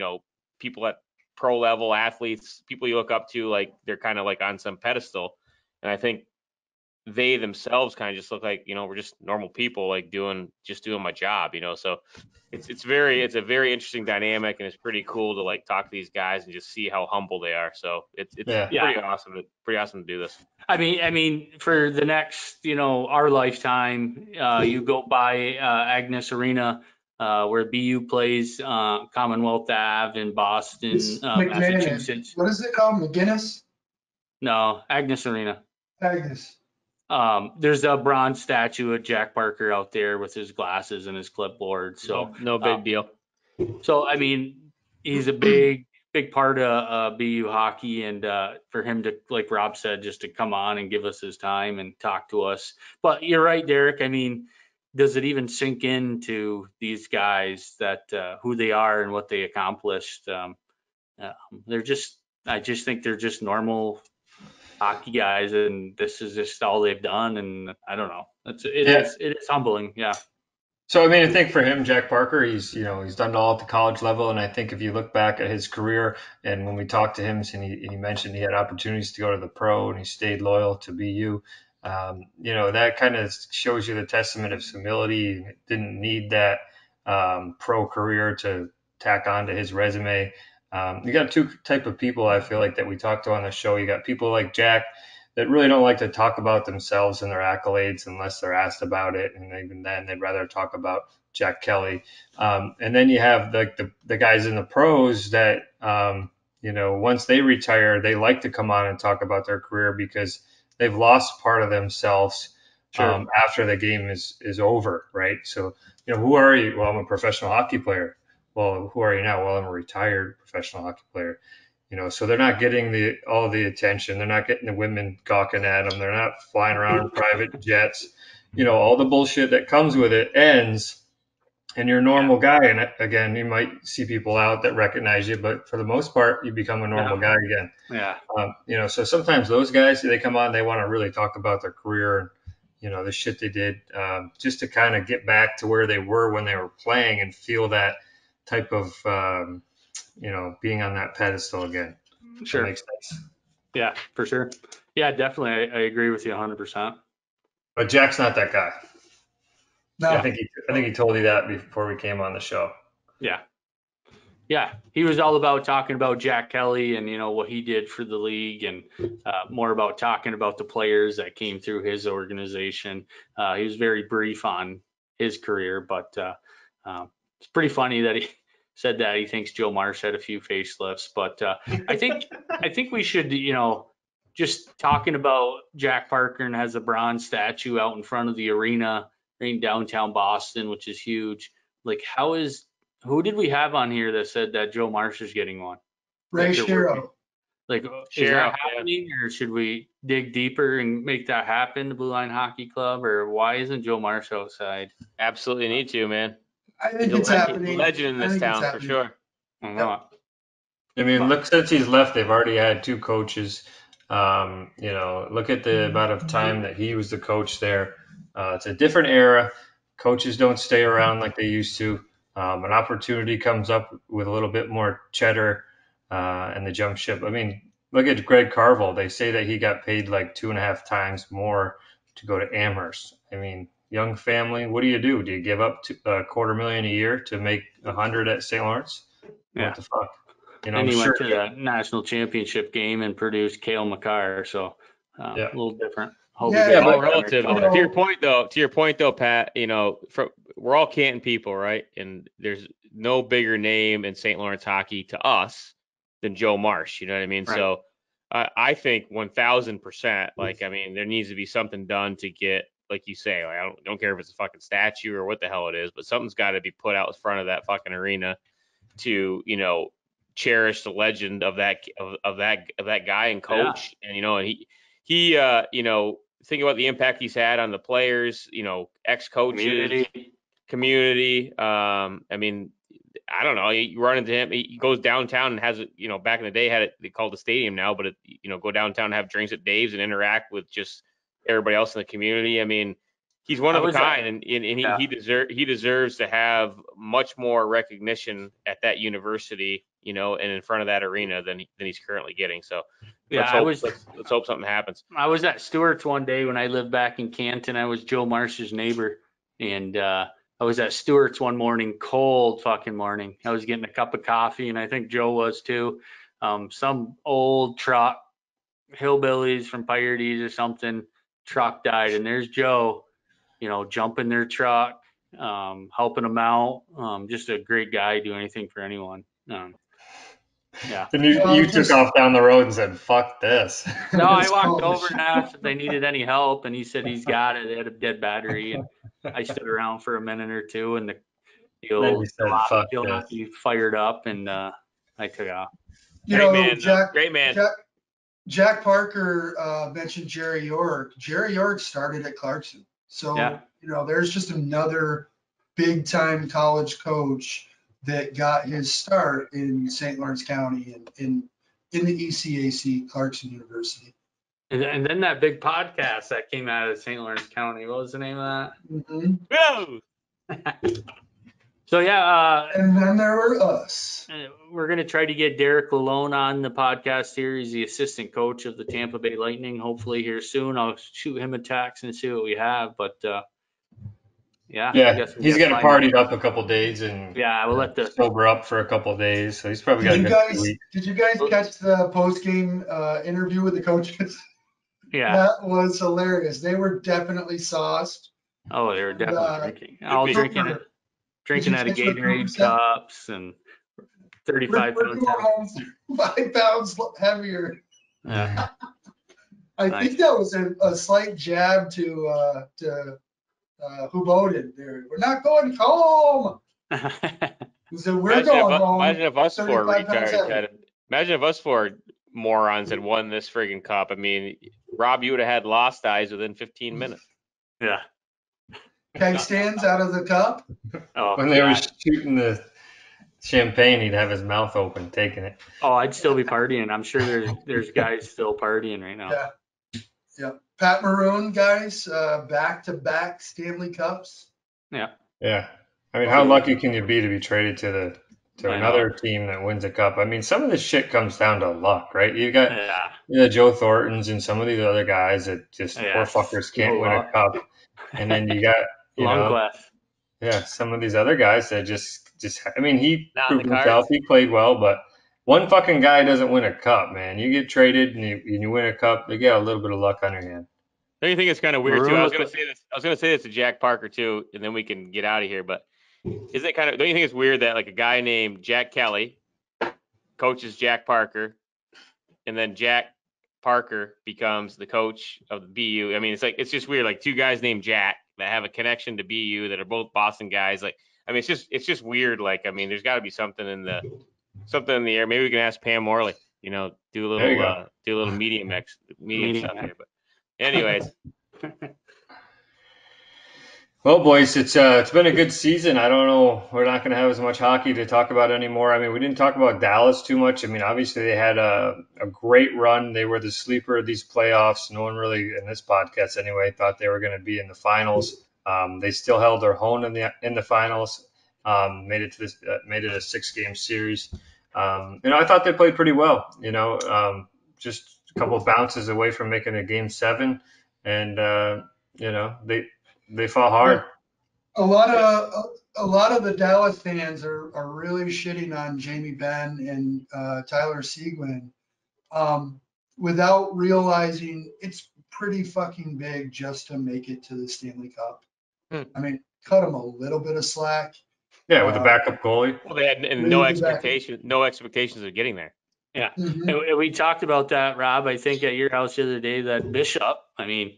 people at pro level athletes, people you look up to, like they're kind of like on some pedestal, and I think they themselves kind of just look like, we're just normal people, like doing my job, so it's a very interesting dynamic, and it's pretty cool to like talk to these guys and just see how humble they are. So it's pretty awesome to do this. I mean, for the next, our lifetime, you go by Agnes Arena, where BU plays, Commonwealth Ave in Boston, Massachusetts. What is it called? McGinnis? No, Agnes Arena. Agnes. There's a bronze statue of Jack Parker out there with his glasses and his clipboard. So no big deal. So I mean, he's a big part of BU hockey, and for him to, like Rob said, just to come on and give us his time and talk to us. But you're right, Derek. I mean, does it even sink into these guys that who they are and what they accomplished? I just think they're just normal hockey guys, and this is just all they've done, and I don't know. It is humbling, yeah. So I mean, I think for him, Jack Parker, he's done it all at the college level, and I think if you look back at his career, and when we talked to him, and he mentioned he had opportunities to go to the pro, and he stayed loyal to BU. That kind of shows you the testament of humility. He didn't need that pro career to tack on to his resume. You got two type of people I feel like that we talked to on the show. You got people like Jack that really don't like to talk about themselves and their accolades unless they're asked about it, and even then they'd rather talk about Jack Kelly. And then you have the guys in the pros that once they retire, they like to come on and talk about their career because they've lost part of themselves. Sure. After the game is over, right? So who are you? Well, I'm a professional hockey player. Well, who are you now? Well, I'm a retired professional hockey player. So they're not getting all the attention. They're not getting the women gawking at them. They're not flying around in private jets. All the bullshit that comes with it ends, and you're a normal guy. And again, you might see people out that recognize you, but for the most part, you become a normal guy again. Yeah. So sometimes those guys, they come on, they want to really talk about their career and, the shit they did, just to kind of get back to where they were when they were playing and feel that type of, being on that pedestal again. Sure. That makes sense. Yeah, for sure. Yeah, definitely. I agree with you 100%. But Jack's not that guy. No. I think he told you that before we came on the show. Yeah. Yeah. He was all about talking about Jack Kelly and, what he did for the league, and more about talking about the players that came through his organization. He was very brief on his career, but it's pretty funny that he said that he thinks Joe Marsh had a few facelifts. But I think we should, just talking about Jack Parker and has a bronze statue out in front of the arena in downtown Boston, which is huge. Like, who did we have on here that said that Joe Marsh is getting one? Ray Shero. Like, is that happening, or should we dig deeper and make that happen, the Blue Line Hockey Club, or why isn't Joe Marsh outside? Absolutely need to, man. I think it's happening. Legend in this town for sure. I mean, look, since he's left, they've already had two coaches. Look at the amount of time that he was the coach there. It's a different era. Coaches don't stay around like they used to. An opportunity comes up with a little bit more cheddar, and the jump ship. I mean, look at Greg Carvel. They say that he got paid like 2.5 times more to go to Amherst. I mean, young family, what do? Do you give up $250,000 a year to make 100 at St. Lawrence? Yeah. What the fuck? You know, And I'm he sure. went to the national championship game and produced Cale Makar, so a little different. Hope he Yeah, gets All better relative. color. To your point though, Pat, you know, we're all Canton people, right? And there's no bigger name in St. Lawrence hockey to us than Joe Marsh. You know what I mean? Right. So I think 1,000%. Like, I mean, there needs to be something done to get, like you say, like, I don't care if it's a fucking statue or what the hell it is, but something's got to be put out in front of that fucking arena to, you know, cherish the legend of that guy and coach. And you know, and he you know, think about the impact he's had on the players, you know, ex-coaches, community. I mean, I don't know. You run into him. He goes downtown and has, you know, back in the day had it, they called the stadium now, but you know, go downtown and have drinks at Dave's and interact with just everybody else in the community. I mean, he's one of a kind, and he deserves to have much more recognition at that university, you know, and in front of that arena than he's currently getting. So let's hope something happens. I was at Stewart's one day when I lived back in Canton. I was Joe Marsh's neighbor, and I was at Stewart's one morning, cold fucking morning. I was getting a cup of coffee, and I think Joe was too. Some old truck, hillbillies from Pirates or something, truck died, and there's Joe, you know, jumping their truck, helping them out. Just a great guy, do anything for anyone. Yeah. Then you took off down the road and said, fuck this. No, I walked over and asked if they needed any help, and he said he's got it. They had a dead battery, and I stood around for a minute or two, and the old jalopy fired up, and I took off. Great man. Jack Parker mentioned Jerry York. Jerry York started at Clarkson. So, you know, there's just another big-time college coach that got his start in St. Lawrence County and in the ECAC, Clarkson University. And then that big podcast that came out of St. Lawrence County. What was the name of that? Mm-hmm. So, and then there were us. We're going to try to get Derek Lalone on the podcast series, the assistant coach of the Tampa Bay Lightning, hopefully here soon. I'll shoot him a text and see what we have. But, he's getting partied up a couple days and we'll let the sober up for a couple of days. So he's probably got a good 2 weeks. Did you guys catch the post-game interview with the coaches? Yeah. That was hilarious. They were definitely sauced. Oh, they were definitely drinking. All drinking out of Gatorade cups and 35 pounds. 5 pounds heavier. Yeah. I think that was a slight jab to Huboden there. We're not going home. So we're going home. Imagine if us four retards imagine if us four morons had won this friggin' cup. I mean, Rob, you would have had lost eyes within 15 minutes. Yeah. Keg stands out of the cup. When they were shooting the champagne, he'd have his mouth open, taking it. Oh, I'd still be partying. I'm sure there's guys still partying right now. Yeah. Pat Maroon guys, back-to-back Stanley Cups. Yeah. Yeah. I mean, how lucky can you be to be traded to another team that wins a cup? I mean, some of this shit comes down to luck, right? You got Joe Thorntons and some of these other guys that just poor fuckers can't win a cup. And then you got some of these other guys that just I mean, he proved himself. He played well, but one fucking guy doesn't win a cup, man. You get traded and you win a cup, you get a little bit of luck on your hand. Don't you think it's kind of weird too? I was gonna say this to Jack Parker too, and then we can get out of here. But don't you think it's weird that like a guy named Jack Kelly coaches Jack Parker, and then Jack Parker becomes the coach of the BU? I mean, it's just weird. Like two guys named Jack that have a connection to BU that are both Boston guys. Like, I mean, it's just weird. Like, I mean, there's got to be something in the air. Maybe we can ask Pam Morley. You know, do a little medium stuff here. But anyways. Well, boys, it's been a good season. I don't know. We're not going to have as much hockey to talk about anymore. I mean, we didn't talk about Dallas too much. I mean, obviously they had a great run. They were the sleeper of these playoffs. No one really, in this podcast anyway, thought they were going to be in the finals. They still held their own in the finals. Made it a 6-game series. I thought they played pretty well. Just a couple of bounces away from making a game 7, and You know, they fought hard. A lot of the Dallas fans are really shitting on Jamie Benn and Tyler Seguin, without realizing it's pretty fucking big just to make it to the Stanley Cup. I mean, cut them a little bit of slack. Yeah, with a backup goalie. Well, they had no expectations of getting there. Yeah, and we talked about that, Rob. I think at your house the other day, that Bishop. I mean,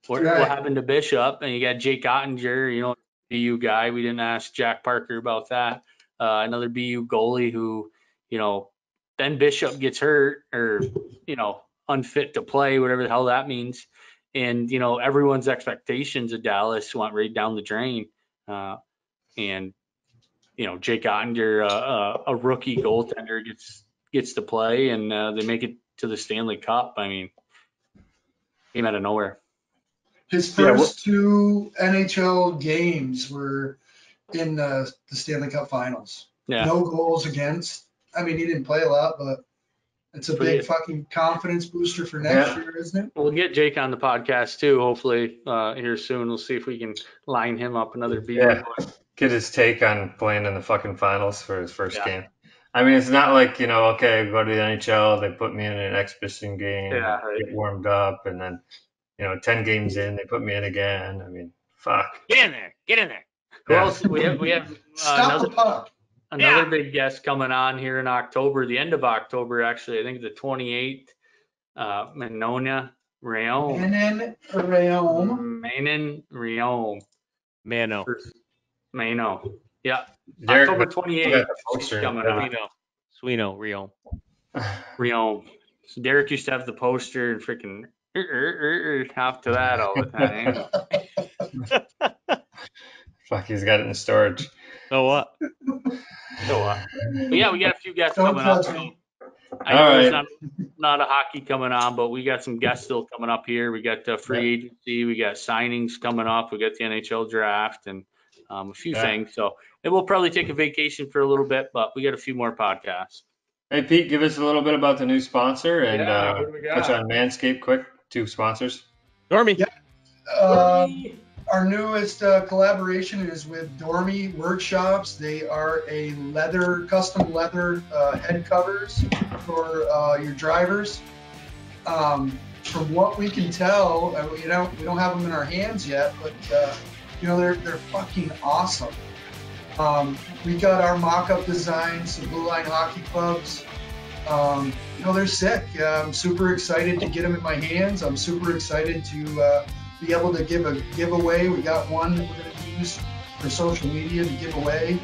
what happened to Bishop? And you got Jake Ottinger, you know, BU guy. We didn't ask Jack Parker about that. Another BU goalie who, you know, then Bishop gets hurt or, you know, unfit to play, whatever the hell that means. And, you know, everyone's expectations of Dallas went right down the drain. And, you know, Jake Ottinger, a rookie goaltender, gets to play, and they make it to the Stanley Cup. I mean, came out of nowhere. His first two NHL games were in the Stanley Cup Finals. Yeah. No goals against. I mean, he didn't play a lot, but it's a big fucking confidence booster for next year, isn't it? We'll get Jake on the podcast too, hopefully here soon. We'll see if we can line him up another beat. Yeah, get his take on playing in the fucking finals for his first game. I mean, it's not like, you know, okay, I go to the NHL, they put me in an exhibition game, get warmed up, and then, you know, 10 games in, they put me in again. I mean, fuck. Get in there. Who else? We have Stop the puck. Another big guest coming on here in October, the end of October, actually. I think the 28th, Manon Rhéaume. Mano. Yeah. Derek, October 28th. Coming on. Rhéaume. Rhéaume. So Derek used to have the poster and freaking half to that all the time. Fuck, he's got it in storage. So what? But yeah, we got a few guests coming up. So I know there's not a hockey coming on, but we got some guests still coming up here. We got free agency, we got signings coming up, we got the NHL draft, and a few things. So we'll probably take a vacation for a little bit, but we got a few more podcasts. Hey, Pete, give us a little bit about the new sponsor and touch on Manscaped quick. 2 sponsors. Dormy. Our newest collaboration is with Dormy Workshops. They are a custom leather head covers for your drivers. From what we can tell, we don't have them in our hands yet, but they're fucking awesome. We got our mock-up designs, the Blue Line Hockey Clubs. They're sick. I'm super excited to get them in my hands. I'm super excited to be able to give a giveaway. We got one that we're going to use for social media to give away.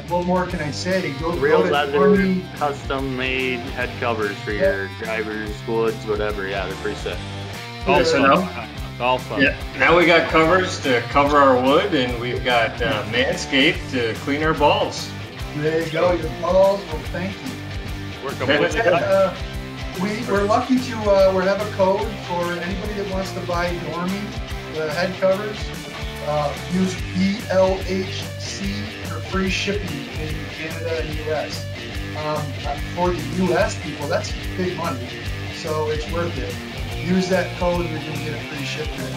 What more can I say? Real leather, custom-made head covers for your drivers, woods, whatever. Yeah, they're pretty sick. Golf fun. Yeah. Now we got covers to cover our wood, and we've got Manscaped to clean our balls. There you go, your balls. Well, thank you. We're lucky to have a code for anybody that wants to buy Dormy, the head covers. Use BLHC for free shipping in Canada and US. For the US people, that's big money, so it's worth it. Use that code, you're going to get a free shipment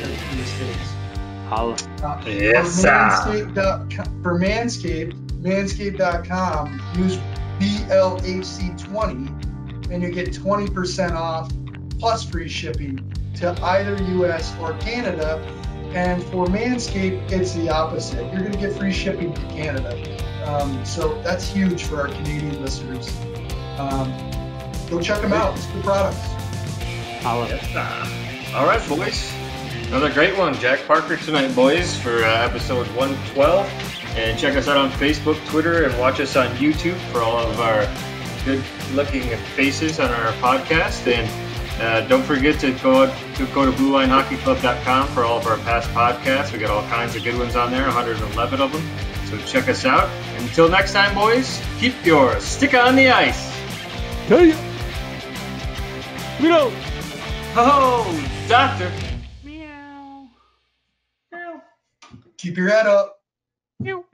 in the States. For Manscaped.com, use BLHC20 and you get 20% off plus free shipping to either US or Canada. And for Manscaped, it's the opposite. You're going to get free shipping to Canada. So that's huge for our Canadian listeners. Go check them out. It's good products. All right, boys. Another great one. Jack Parker tonight, boys, for episode 112. And check us out on Facebook, Twitter, and watch us on YouTube for all of our good-looking faces on our podcast. And don't forget to go to BlueLineHockeyClub.com for all of our past podcasts. We got all kinds of good ones on there, 111 of them. So check us out. And until next time, boys, keep your stick on the ice. Tell you. Oh, doctor. Meow. Keep your head up. Meow.